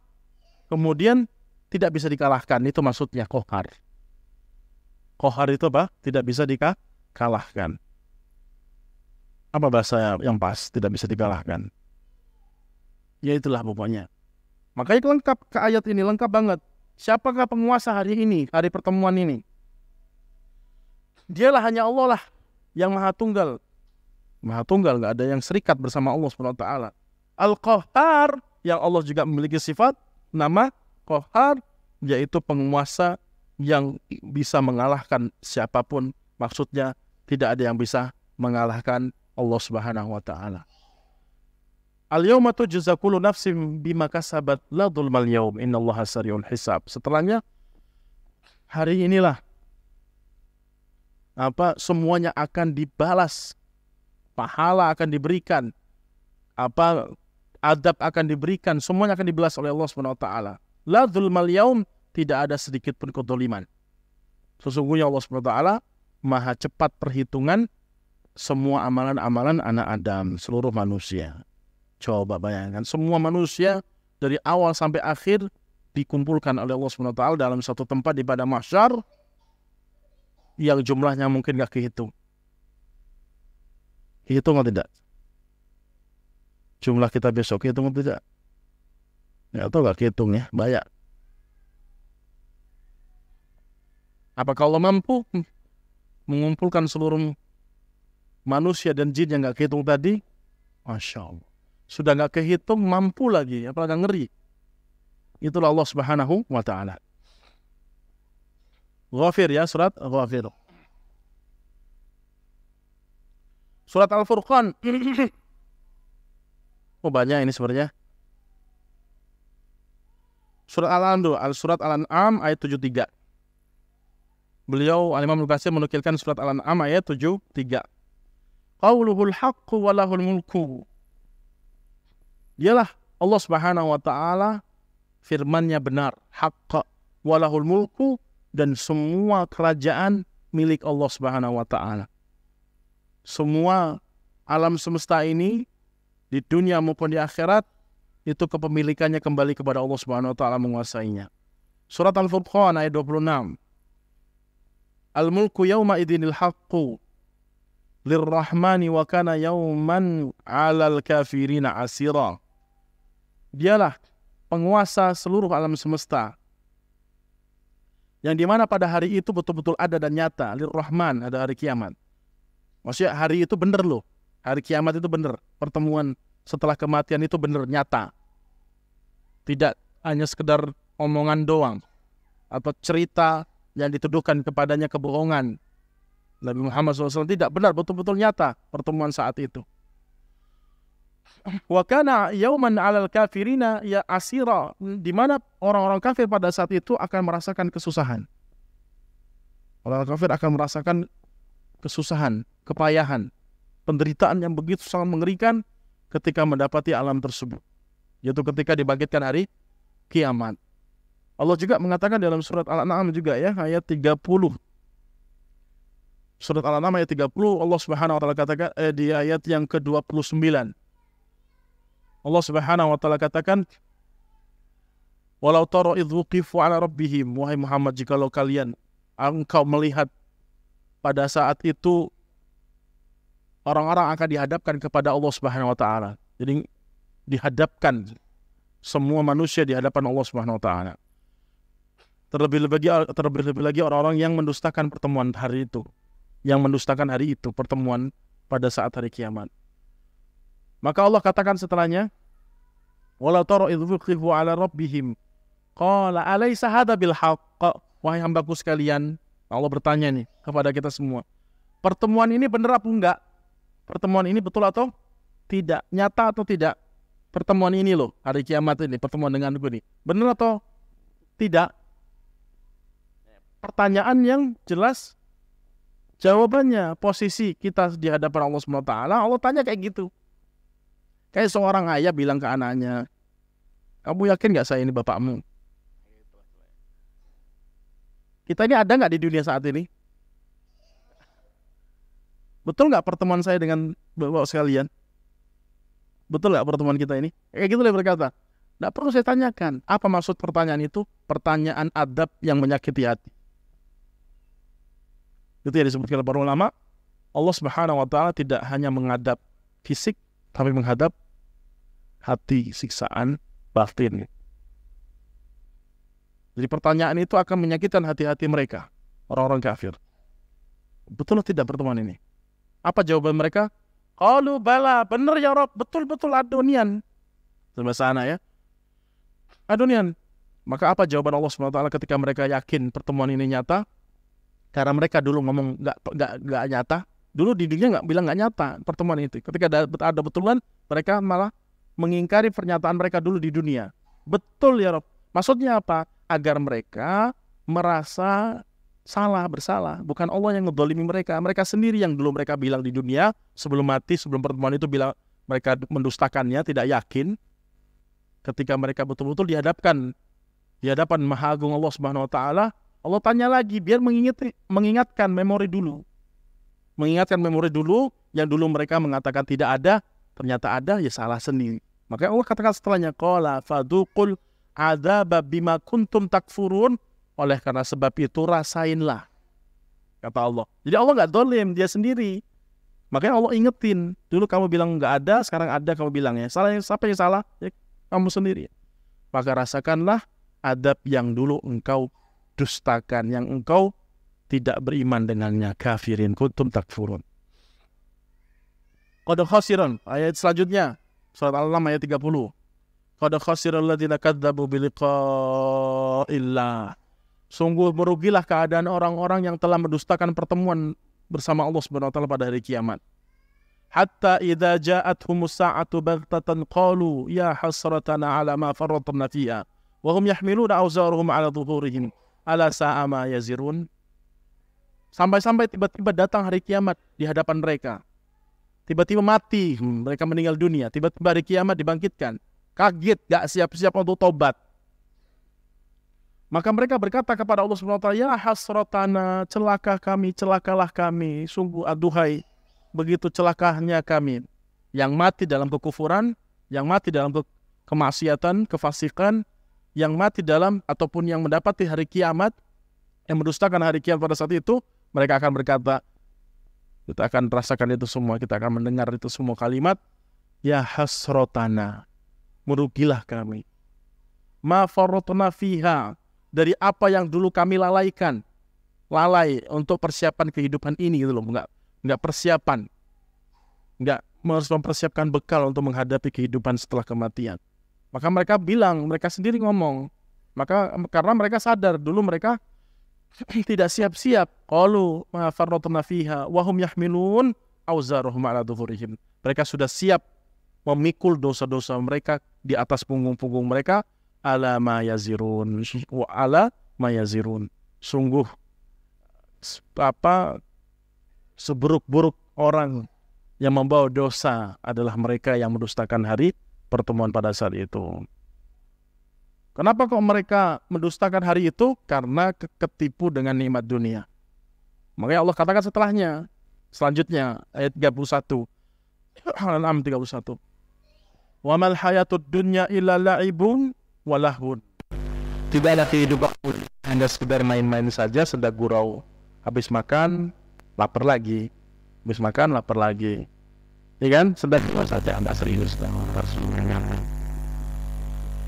kemudian tidak bisa dikalahkan. Itu maksudnya Qahhar. Qahhar itu apa? Tidak bisa dikalahkan. Apa bahasa yang pas? Tidak bisa dikalahkan. Ya itulah pokoknya. Makanya lengkap ke ayat ini, lengkap banget. Siapakah penguasa hari ini, hari pertemuan ini? Dialah hanya Allah lah yang Maha Tunggal. Maha Tunggal, nggak ada yang serikat bersama Allah SWT. Al-Qahhar, yang Allah juga memiliki sifat nama Qahhar, yaitu penguasa yang bisa mengalahkan siapapun. Maksudnya tidak ada yang bisa mengalahkan Allah Subhanahu wa taala. Al-yawma tujza kullu nafsin bima kasabat la dzulmal yaum innallaha sari'ul hisab. Setelahnya hari inilah semuanya akan dibalas. Pahala akan diberikan. Adab akan diberikan, semuanya akan dibalas oleh Allah Subhanahu wa taala. La dzulmal yaum, tidak ada sedikit pun kedzaliman. Sesungguhnya Allah Subhanahu wa taala Maha cepat perhitungan semua amalan-amalan anak Adam, seluruh manusia. Coba bayangkan, semua manusia dari awal sampai akhir dikumpulkan oleh Allah Subhanahu wa taala dalam satu tempat di padang mahsyar yang jumlahnya mungkin gak kehitung. Hitung atau tidak? Jumlah kita besok hitung atau tidak? Ya, atau gak kehitung ya, banyak. Apakah Allah mampu mengumpulkan seluruh manusia dan jin yang gak kehitung tadi? Masya Allah. Sudah gak kehitung, mampu lagi. Apalagi ngeri. Itulah Allah Subhanahu wa ta'ala. Ghafir ya, surat Ghafir. Surat Al-Furqan. Oh banyak ini sebenarnya. Surat Al-An'am dulu, surat Al-An'am ayat 73. Beliau Al-Imam Ibnu Katsir menukilkan surat Al-An'am ayat 73. Qauluhul haqqu wa lahul mulku. Dialah Allah Subhanahu wa taala, firman-Nya benar, haqq wa lahul mulku, dan semua kerajaan milik Allah Subhanahu wa taala. Semua alam semesta ini di dunia maupun di akhirat itu kepemilikannya kembali kepada Allah Subhanahu wa taala menguasainya. Surat Al-Furqan ayat 26. Al-mulku yawma idinil haqqu lirrahmani wa kana yawman 'alal kafirina asira. Dialah penguasa seluruh alam semesta, yang dimana pada hari itu betul-betul ada dan nyata. Lirrahman, ada hari kiamat. Maksudnya hari itu benar loh. Hari kiamat itu benar. Pertemuan setelah kematian itu benar, nyata. Tidak hanya sekedar omongan doang atau cerita yang dituduhkan kepadanya kebohongan. Nabi Muhammad SAW tidak, benar, betul-betul nyata pertemuan saat itu. Wa kana yauman 'alal kafirina ya asira, di mana orang-orang kafir pada saat itu akan merasakan kesusahan. Orang kafir akan merasakan kesusahan, kepayahan, penderitaan yang begitu sangat mengerikan ketika mendapati alam tersebut, yaitu ketika dibangkitkan hari kiamat. Allah juga mengatakan dalam surat Al-An'am juga ya, ayat 30. Surat Al-An'am ayat 30, Allah Subhanahu wa taala katakan di ayat yang ke-29. Allah Subhanahu wa taala katakan, "Walau tara idh wuqifu 'ala rabbihim", wahai Muhammad, jikalau kalian engkau melihat pada saat itu orang-orang akan dihadapkan kepada Allah Subhanahu wa taala. Jadi dihadapkan semua manusia di hadapan Allah Subhanahu wa taala. Terlebih lagi orang-orang yang mendustakan pertemuan hari itu, yang mendustakan hari itu, pertemuan pada saat hari kiamat. Maka Allah katakan setelahnya, "Walau tara idh wuqifu 'ala rabbihim qala alaysa hadza bil haqq", wahai hambaku sekalian, Allah bertanya nih kepada kita semua, pertemuan ini benar apa enggak? Pertemuan ini betul atau tidak? Nyata atau tidak? Pertemuan ini loh, hari kiamat ini, pertemuan denganku ini, benar atau tidak? Pertanyaan yang jelas jawabannya, posisi kita di hadapan Allah SWT, Allah tanya kayak gitu. Kayak seorang ayah bilang ke anaknya, "Kamu yakin gak saya ini bapakmu?" Kita ini ada gak di dunia saat ini? Betul gak pertemuan saya dengan bapak sekalian? Betul gak pertemuan kita ini? Kayak gitu dia berkata. Tidak perlu saya tanyakan. Apa maksud pertanyaan itu? Pertanyaan adab yang menyakiti hati. Itu yang disebutkan oleh para ulama. Allah Subhanahu wa taala tidak hanya menghadap fisik, tapi menghadap hati, siksaan batin. Jadi pertanyaan itu akan menyakitkan hati-hati mereka, orang-orang kafir. Betul atau tidak pertemuan ini? Apa jawaban mereka? Qalu bala, benar ya Rabb, betul-betul adonian. Bahasa anak ya. Adonian. Maka apa jawaban Allah SWT ketika mereka yakin pertemuan ini nyata? Karena mereka dulu ngomong nggak nyata. Dulu di dunia bilang nggak nyata pertemuan itu. Ketika ada betulan, mereka malah mengingkari pernyataan mereka dulu di dunia. Betul ya Rabb. Maksudnya apa? Agar mereka merasa bersalah. Bukan Allah yang ngedolimi mereka. Mereka sendiri yang dulu mereka bilang di dunia, sebelum mati, sebelum pertemuan itu bilang mereka mendustakannya, tidak yakin. Ketika mereka betul-betul di hadapan Maha Agung Allah Subhanahu wa taala, Allah tanya lagi biar mengingatkan memori dulu. Mengingatkan memori dulu yang dulu mereka mengatakan tidak ada, ternyata ada, ya salah sendiri. Maka Allah katakan setelahnya, qala fadzuqul adzaba bima kuntum takfurun, oleh karena sebab itu rasainlah, kata Allah. Jadi Allah nggak dolim, dia sendiri. Makanya Allah ingetin, dulu kamu bilang nggak ada, sekarang ada kamu bilang ya. Salah, siapa yang salah? Ya, kamu sendiri. Maka rasakanlah adab yang dulu engkau dustakan, yang engkau tidak beriman dengannya, kafirin kuntum takfurun. Qad khasiran, ayat selanjutnya surat Al-An'am ayat 30. Qad khasiral ladzina kadzdzabu biliqa'illah. Sungguh merugilah keadaan orang-orang yang telah mendustakan pertemuan bersama Allah Subhanahu wa taala pada hari kiamat. Hatta idza ja'athumus sa'atu baghtatan qalu ya hasratana 'ala ma farratna fiha wa hum yahmiluna awzarahum 'ala dhuhurihim ala sa'a ma yazirun. Sampai-sampai tiba-tiba datang hari kiamat di hadapan mereka. Tiba-tiba mati, mereka meninggal dunia. Tiba-tiba hari kiamat dibangkitkan. Kaget, gak siap-siap untuk tobat. Maka mereka berkata kepada Allah SWT, ya hasratana, celakalah kami. Sungguh aduhai, begitu celakanya kami. Yang mati dalam kekufuran, yang mati dalam kemaksiatan, kefasikan, yang mati dalam ataupun yang mendapati hari kiamat, yang mendustakan hari kiamat pada saat itu, mereka akan berkata, kita akan rasakan itu semua, kita akan mendengar itu semua kalimat, ya hasrotana, merugilah kami. Ma farratna fiha, dari apa yang dulu kami lalaikan, lalai untuk persiapan kehidupan ini gitu loh, enggak persiapan, enggak harus mempersiapkan bekal untuk menghadapi kehidupan setelah kematian. Maka mereka bilang, mereka sendiri ngomong, karena mereka sadar dulu mereka tidak siap-siap. Qalu ma farratna fiha wa hum yahmilun awzarahum 'ala dhuhurihim. Mereka sudah siap memikul dosa-dosa mereka di atas punggung-punggung mereka, ala ma yazirun wa ala ma yazirun. Sungguh seburuk-buruk orang yang membawa dosa adalah mereka yang mendustakan hari pertemuan pada saat itu. Kenapa kok mereka mendustakan hari itu? Karena ketipu dengan nikmat dunia. Makanya Allah katakan selanjutnya ayat 31. Al-An'am 31. Wa mal hayatud dunya illa la'ibun wa lahun. Tidaklah kehidupan hanya sekedar main-main saja, sedang gurau. Habis makan, lapar lagi. Habis makan, lapar lagi. Ya kan? Sedang gurau saja, enggak serius.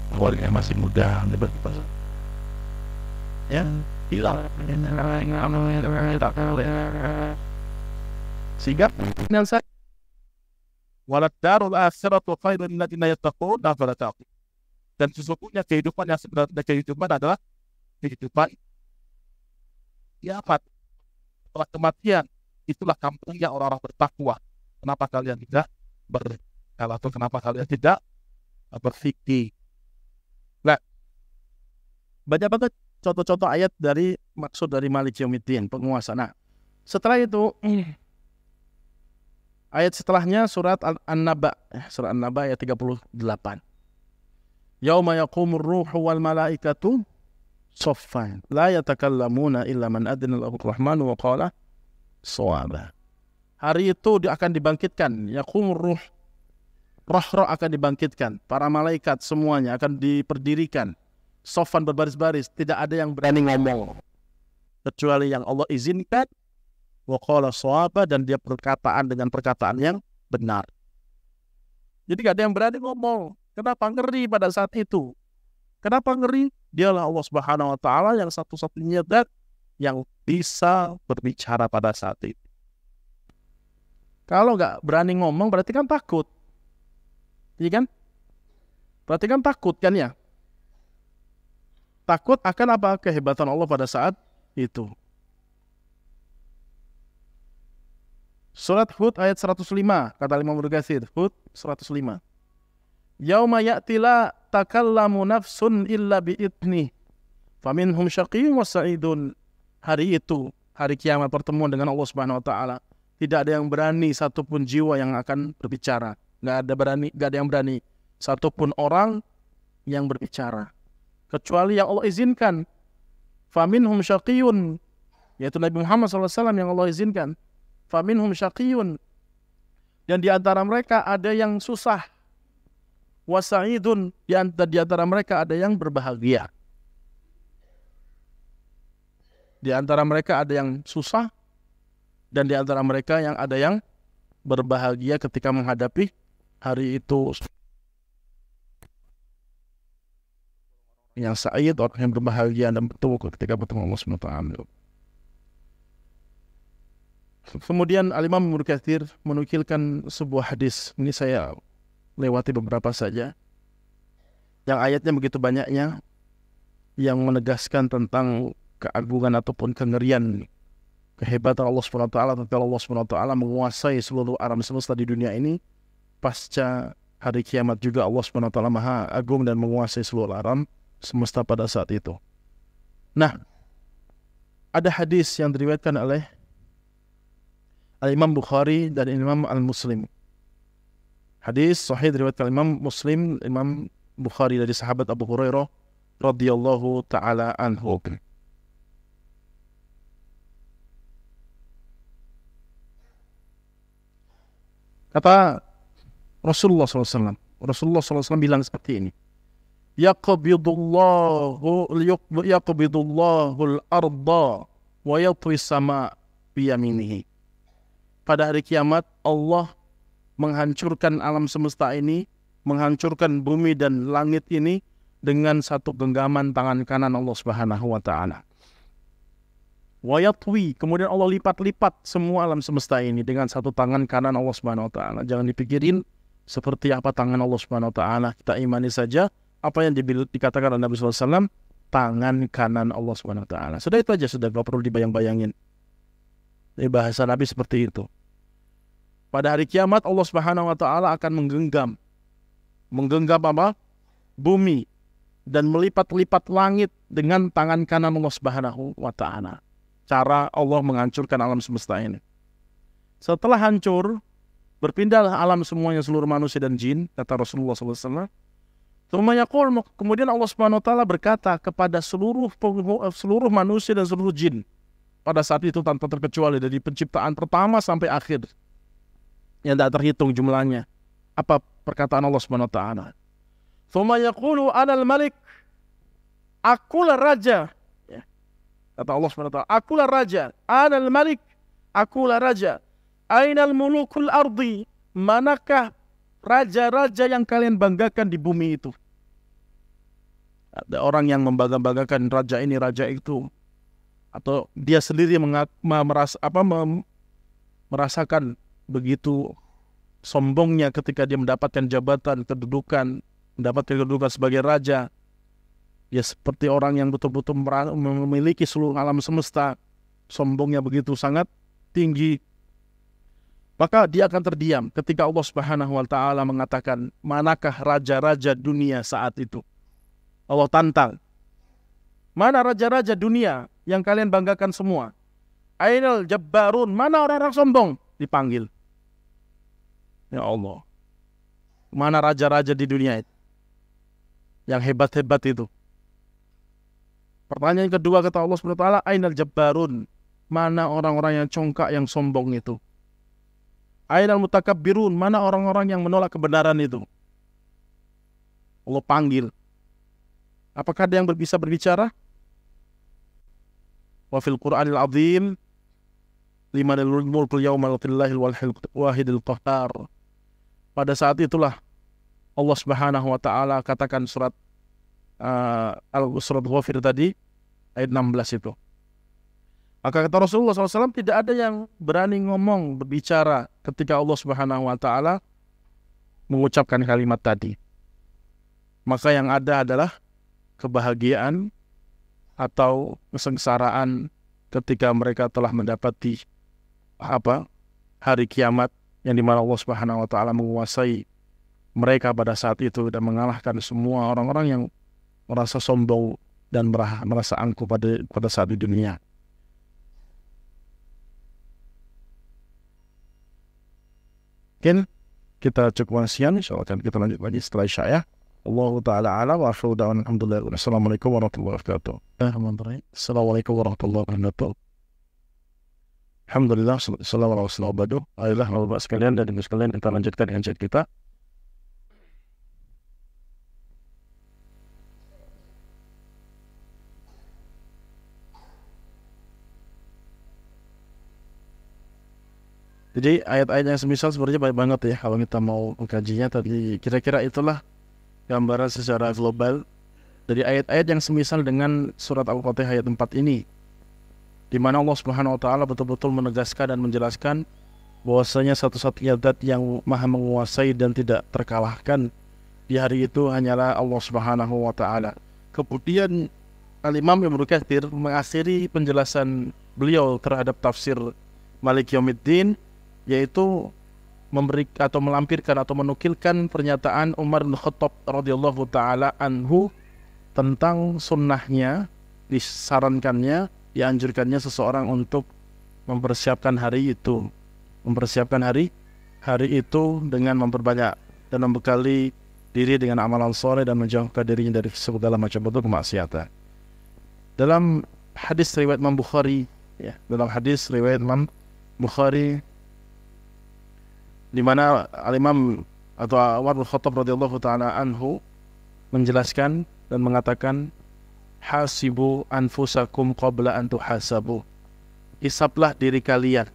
Awalnya masih muda, ya hilang. Sehingga dengan saya walad darul akhiratu khairun lil ladzina yattaqun afala taqun. Dan sesungguhnya kehidupan yang sebenarnya kehidupan adalah kehidupan kiamat setelah kematian. Itulah kampungnya orang-orang bertakwa. Kenapa kalian tidak kenapa kalian tidak berfikir? Nah, banyak banget contoh-contoh ayat dari maksud dari Maliki Yaumiddin, penguasa. Nah, setelah itu ayat setelahnya surat An-Naba, surat An-Naba ayat 38. Yauma yaqumur ruhu wal malaikatu saffan la yatakallamuna illa man adina lahu rahmanu wa qala shawaba. Hari itu dia akan dibangkitkan, yaqumur ruh, roh-roh akan dibangkitkan, para malaikat semuanya akan diperdirikan, sofan berbaris-baris, tidak ada yang berani ngomong kecuali yang Allah izinkan, wa qala shawaba, dan dia perkataan dengan perkataan yang benar. Jadi gak ada yang berani ngomong. Kenapa? Ngeri pada saat itu. Kenapa ngeri? Dialah Allah Subhanahu wa taala yang satu-satunya zat yang bisa berbicara pada saat itu. Kalau gak berani ngomong berarti kan takut. Iya kan? Berarti kan takut kan ya? Takut akan apa? Kehebatan Allah pada saat itu. Surat Hud ayat 105, kata Imam Ibnu Katsir, Hud 105. Yauma ya'ti la takallamu nafsun illa bi'idnih, faminhum syaqiyyun wa sa'idun. Hari itu, hari kiamat, pertemuan dengan Allah Subhanahu wa taala, tidak ada yang berani satupun jiwa yang akan berbicara. Gak ada yang berani satupun orang yang berbicara kecuali yang Allah izinkan. Faminhum syaqiyyun, yaitu Nabi Muhammad SAW yang Allah izinkan. Faminhum syaqiyyun, dan di antara mereka ada yang susah. Wasa'idun, di antara mereka ada yang berbahagia. Di antara mereka ada yang susah, dan di antara mereka yang ada yang berbahagia ketika menghadapi hari itu. Yang sa'id, orang yang berbahagia dan bertemu ketika bertemu Allah Subhanahu wa taala. Kemudian Al-Imam Ibnu Katsir menukilkan sebuah hadis. Ini saya lewati beberapa saja. Yang ayatnya begitu banyaknya yang menegaskan tentang keagungan ataupun kengerian, kehebatan Allah Subhanahu wa taala, tatkala Allah Subhanahu wa taala menguasai seluruh alam semesta di dunia ini. Pasca hari kiamat juga Allah Subhanahu wa taala Maha Agung dan menguasai seluruh alam semesta pada saat itu. Nah, ada hadis yang diriwayatkan oleh Al-Imam Bukhari dan Imam Al-Muslim. Hadis sahih diriwayatkan Imam Muslim, Imam Bukhari dari sahabat Abu Hurairah radhiyallahu taala anhu. Kata Rasulullah SAW bilang seperti ini. Yaqbidullahul arda wa yatwi sama biyaminihi. Pada hari kiamat Allah menghancurkan alam semesta ini, menghancurkan bumi dan langit ini dengan satu genggaman tangan kanan Allah Subhanahu wa taala. Wa yatwi, kemudian Allah lipat-lipat semua alam semesta ini dengan satu tangan kanan Allah Subhanahu wa taala. Jangan dipikirin seperti apa tangan Allah Subhanahu wa taala, kita imani saja apa yang dikatakan oleh Nabi SAW, tangan kanan Allah Subhanahu wa taala. Sudah itu aja, sudah gak perlu dibayang-bayangin. Ini bahasa Nabi seperti itu. Pada hari kiamat Allah Subhanahu wa taala akan menggenggam apa? Bumi dan melipat-lipat langit dengan tangan kanan Allah Subhanahu wa taala. Cara Allah menghancurkan alam semesta ini. Setelah hancur, berpindahlah alam semuanya, seluruh manusia dan jin, kata Rasulullah SAW. Kemudian Allah Subhanahu wa taala berkata kepada seluruh manusia dan seluruh jin pada saat itu tanpa terkecuali, dari penciptaan pertama sampai akhir, yang tidak terhitung jumlahnya. Apa perkataan Allah Subhanahu wa taala? Tsumma yaqulu anal malik, akulah raja. Ya. Kata Allah Subhanahu wa taala, akulah raja. Anal malik, akulah raja. Ainal mulukul ardi, manakah raja-raja yang kalian banggakan di bumi itu? Ada orang yang membanggakan raja ini, raja itu, atau dia sendiri merasakan begitu sombongnya ketika dia mendapatkan jabatan, kedudukan, mendapatkan kedudukan sebagai raja. Dia seperti orang yang betul-betul memiliki seluruh alam semesta. Sombongnya begitu sangat tinggi. Maka dia akan terdiam ketika Allah Subhanahu wa taala mengatakan, manakah raja-raja dunia saat itu? Allah tantang. Mana raja-raja dunia yang kalian banggakan semua? Ainal jabbarun, mana orang-orang sombong? Dipanggil. Ya Allah. Mana raja-raja di dunia itu? Yang hebat-hebat itu. Pertanyaan kedua kata Allah Subhanahu wa taala, ainal jabbarun, mana orang-orang yang congkak, yang sombong itu? Ainal mutakabbirun, mana orang-orang yang menolak kebenaran itu? Allah panggil. Apakah ada yang bisa berbicara? Wa fil Qur'anil azim limanil mulkul yawma lillahil wahidil qahhar. Pada saat itulah Allah Subhanahu wa taala katakan surat surat Ghafir tadi ayat 16 itu. Maka kata Rasulullah SAW, tidak ada yang berani ngomong, berbicara ketika Allah Subhanahu wa taala mengucapkan kalimat tadi. Maka yang ada adalah kebahagiaan atau kesengsaraan ketika mereka telah mendapati hari kiamat, yang dimana Allah Subhanahu wa taala menguasai mereka pada saat itu dan mengalahkan semua orang-orang yang merasa sombong dan merasa angkuh pada saat di dunia. Mungkin kita cukup sekian, insyaallah kita lanjut lagi setelah Isya ya. Allahu ta'ala a'lam wa akhiru da'wana alhamdulillah. Assalamualaikum warahmatullahi wabarakatuh. Assalamualaikum warahmatullahi wabarakatuh. Alhamdulillah, assalamualaikum warahmatullahi wabarakatuh. Ayolah Bapak sekalian dan Ibu sekalian, kita lanjutkan dengan chat kita. Jadi ayat-ayat yang semisal sebenarnya banyak banget ya kalau kita mau mengkajinya. Tadi kira-kira itulah gambaran secara global dari ayat-ayat yang semisal dengan surat Al-Fatihah ayat 4 ini, di mana Allah Subhanahu wa taala betul-betul menegaskan dan menjelaskan bahwasanya satu-satunya zat yang maha menguasai dan tidak terkalahkan di hari itu hanyalah Allah Subhanahu wa taala. Kemudian Al-Imam Ibnu Katsir mengakhiri penjelasan beliau terhadap tafsir Malik Yaumiddin, yaitu memberi atau melampirkan atau menukilkan pernyataan Umar bin Khattab radhiyallahu taala anhu tentang sunnahnya, disarankannya, dianjurkannya seseorang untuk mempersiapkan hari itu, mempersiapkan hari itu dengan memperbanyak dan membekali diri dengan amalan soleh dan menjauhkan dirinya dari segala macam bentuk kemaksiatan. Dalam hadis riwayat Imam Bukhari, dalam hadis riwayat Imam Bukhari, di mana Al-Imam atau Umar bin Khattab radhiyallahu taala anhu menjelaskan dan mengatakan, hasibu anfusakum qabla an tuhasabu. Hisablah diri kalian.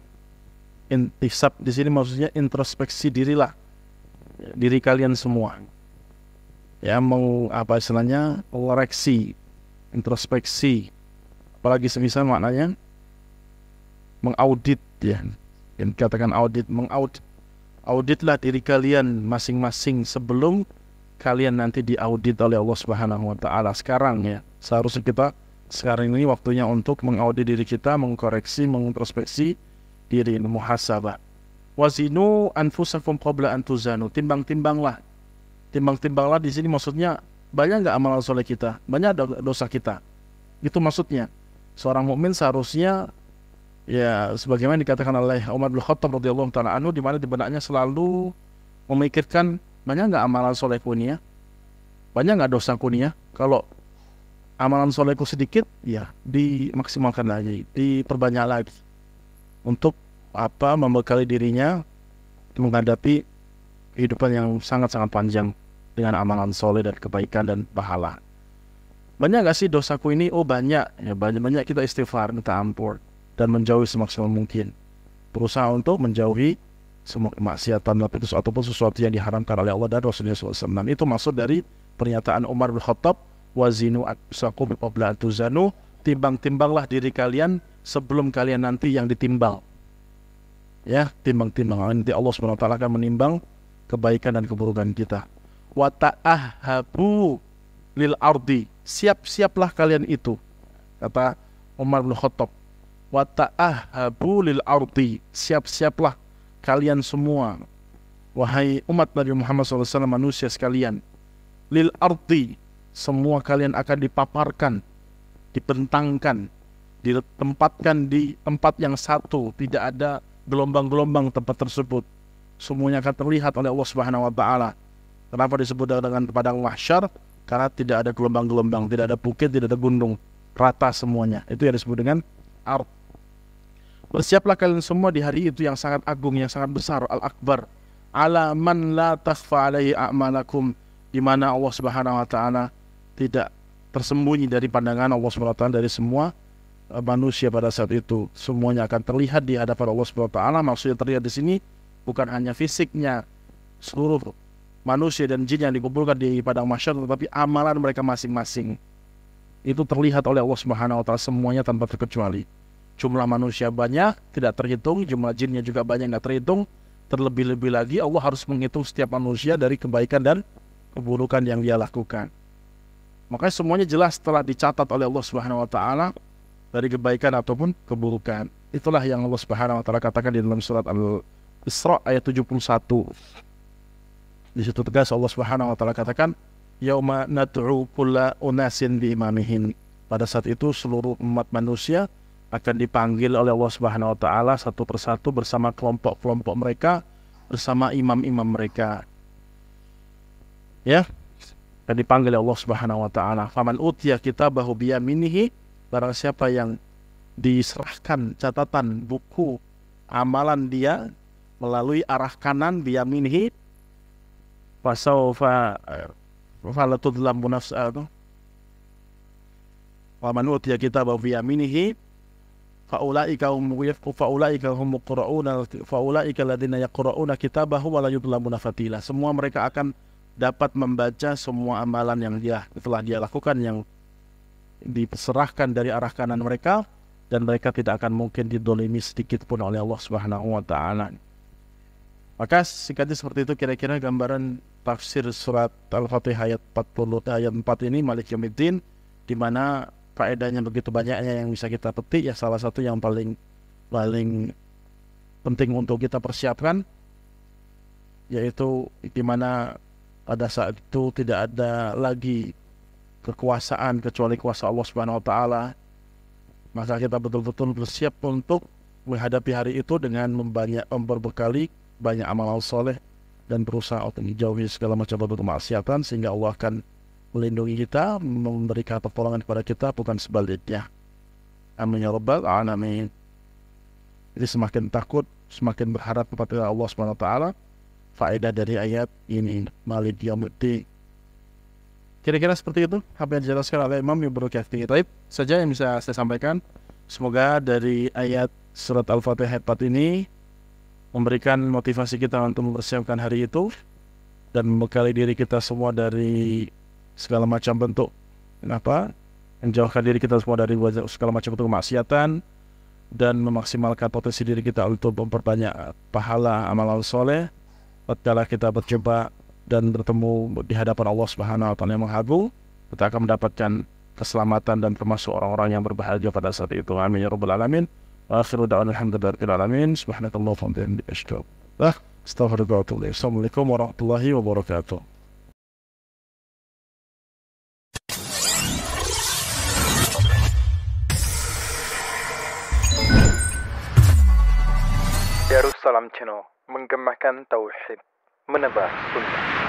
Hisab di sini maksudnya introspeksi dirilah diri kalian semua. Ya, istilahnya koreksi, introspeksi. Apalagi semisal maknanya mengaudit, ya. Yang dikatakan audit, auditlah diri kalian masing-masing sebelum kalian nanti diaudit oleh Allah Subhanahu wa taala. Sekarang ya, seharusnya kita sekarang ini waktunya untuk mengaudit diri kita, mengkoreksi, mengintrospeksi diri, muhasabah. Wazinu anfusakum qabla an tuzanu. Timbang-timbanglah di sini maksudnya banyak enggak amalan soleh kita, banyak dosa kita. Itu maksudnya. Seorang mukmin seharusnya ya sebagaimana dikatakan oleh Umar bin Khattab radhiyallahu taala anhu, di mana di benaknya selalu memikirkan banyak nggak amalan solehku ini ya, banyak nggak dosaku ini ya. Kalau amalan solehku sedikit, ya dimaksimalkan lagi, diperbanyak lagi untuk membekali dirinya menghadapi kehidupan yang sangat-sangat panjang dengan amalan soleh dan kebaikan dan pahala. Banyak nggak sih dosaku ini? Oh banyak, ya banyak kita istighfar, minta ampun dan menjauhi semaksimal mungkin, berusaha untuk menjauhi semua kemaksiatan ataupun sesuatu yang diharamkan oleh Allah dan Rasulullah SAW. Itu maksud dari pernyataan Umar bin Khattab, wazinu anfusakum qabla an tuzanu. Timbang-timbanglah diri kalian sebelum kalian nanti yang ditimbang. Ya, timbang-timbang. Nanti Allah SWT akan menimbang kebaikan dan keburukan kita. Wa ta'ahabu lil ardi. Siap-siaplah kalian itu, kata Umar bin Khattab. Wa ta'ahabu lil ardi. Siap-siaplah kalian semua, wahai umat Nabi Muhammad SAW, manusia sekalian. Lil ardi, semua kalian akan dipaparkan, dibentangkan, ditempatkan di tempat yang satu, tidak ada gelombang-gelombang tempat tersebut. Semuanya akan terlihat oleh Allah Subhanahu wa taala. Kenapa disebut dengan padang mahsyar? Karena tidak ada gelombang-gelombang, tidak ada bukit, tidak ada gunung, rata semuanya. Itu yang disebut dengan ard. Bersiaplah kalian semua di hari itu yang sangat agung, yang sangat besar, Al-Akbar. Ala man la takhfa alaihi a'malakum, di mana Allah Subhanahu wa taala tidak tersembunyi dari pandangan Allah Subhanahu wa taala dari semua manusia pada saat itu. Semuanya akan terlihat di hadapan Allah Subhanahu wa taala. Maksudnya terlihat di sini bukan hanya fisiknya seluruh manusia dan jin yang dikumpulkan di padang mahsyar, tetapi amalan mereka masing-masing. Itu terlihat oleh Allah Subhanahu wa taala semuanya tanpa terkecuali. Jumlah manusia banyak, tidak terhitung. Jumlah jinnya juga banyak, tidak terhitung. Terlebih-lebih lagi Allah harus menghitung setiap manusia dari kebaikan dan keburukan yang dia lakukan. Makanya semuanya jelas telah dicatat oleh Allah Subhanahu wa taala dari kebaikan ataupun keburukan. Itulah yang Allah Subhanahu wa taala katakan di dalam surat Al-Isra ayat 71. Di situ tegas Allah Subhanahu wa taala katakan, yauma nad'u kulla unasin bi imamihim. Pada saat itu seluruh umat manusia akan dipanggil oleh Allah Subhanahu wa taala satu persatu bersama kelompok-kelompok mereka, bersama imam-imam mereka. Ya, akan dipanggil oleh Allah Subhanahu wa taala. Faman utiya kitabahu biyaminihi, barang siapa yang diserahkan catatan buku amalan dia melalui arah kanan, biyaminihi, fasawfa falatudlamu nafsa'atu. Faman utiya kitabahu biyaminihi faulaika hum muqra'una faulaika alladziina yaqra'una kitabahu wa la yudlamuna fatila. Semua mereka akan dapat membaca semua amalan yang telah dia lakukan, yang diserahkan dari arah kanan mereka, dan mereka tidak akan mungkin didolimi sedikit pun oleh Allah Subhanahu wa taala. Maka singkatnya seperti itu kira-kira gambaran tafsir surat Al-Fatihah ayat 40 ayat 4 ini, Malik Yaumiddin, di mana faedahnya begitu banyaknya yang bisa kita petik. Ya, salah satu yang paling penting untuk kita persiapkan yaitu di mana pada saat itu tidak ada lagi kekuasaan kecuali kuasa Allah Subhanahu wa taala. Maka kita betul-betul bersiap untuk menghadapi hari itu dengan memperbekali banyak amal soleh dan berusaha untuk menjauhi segala macam bentuk kemaksiatan, sehingga Allah akan melindungi kita, memberikan pertolongan kepada kita, bukan sebaliknya. Amin ya rabbal alamin. Jadi semakin takut, semakin berharap kepada Allah Subhanahu wa taala. Faedah dari ayat ini, Maliki Yaumiddin. Kira-kira seperti itu apa yang dijelaskan oleh Imam Ibnu Katsir. Baik, saja yang bisa saya sampaikan. Semoga dari ayat surat Al-Fatihah 4 ini memberikan motivasi kita untuk mempersiapkan hari itu dan membekali diri kita semua dari segala macam bentuk menjauhkan diri kita semua dari segala macam bentuk kemaksiatan dan memaksimalkan potensi diri kita untuk memperbanyak pahala amal soleh tatkala kita berjumpa dan bertemu di hadapan Allah Subhanahu wa taala yang Maha Agung. Kita akan mendapatkan keselamatan dan termasuk orang-orang yang berbahagia pada saat itu. Amin ya rabbal alamin. Wa akhiru da'wana alhamdulillahi alamin. Subhanallahi wa bihamdihi asyhadu an la ilaha illa anta astaghfiruka wa atubu ilaik. Assalamualaikum warahmatullahi wabarakatuh. Darussalam Channel, menggemakan tauhid, menebar sunnah.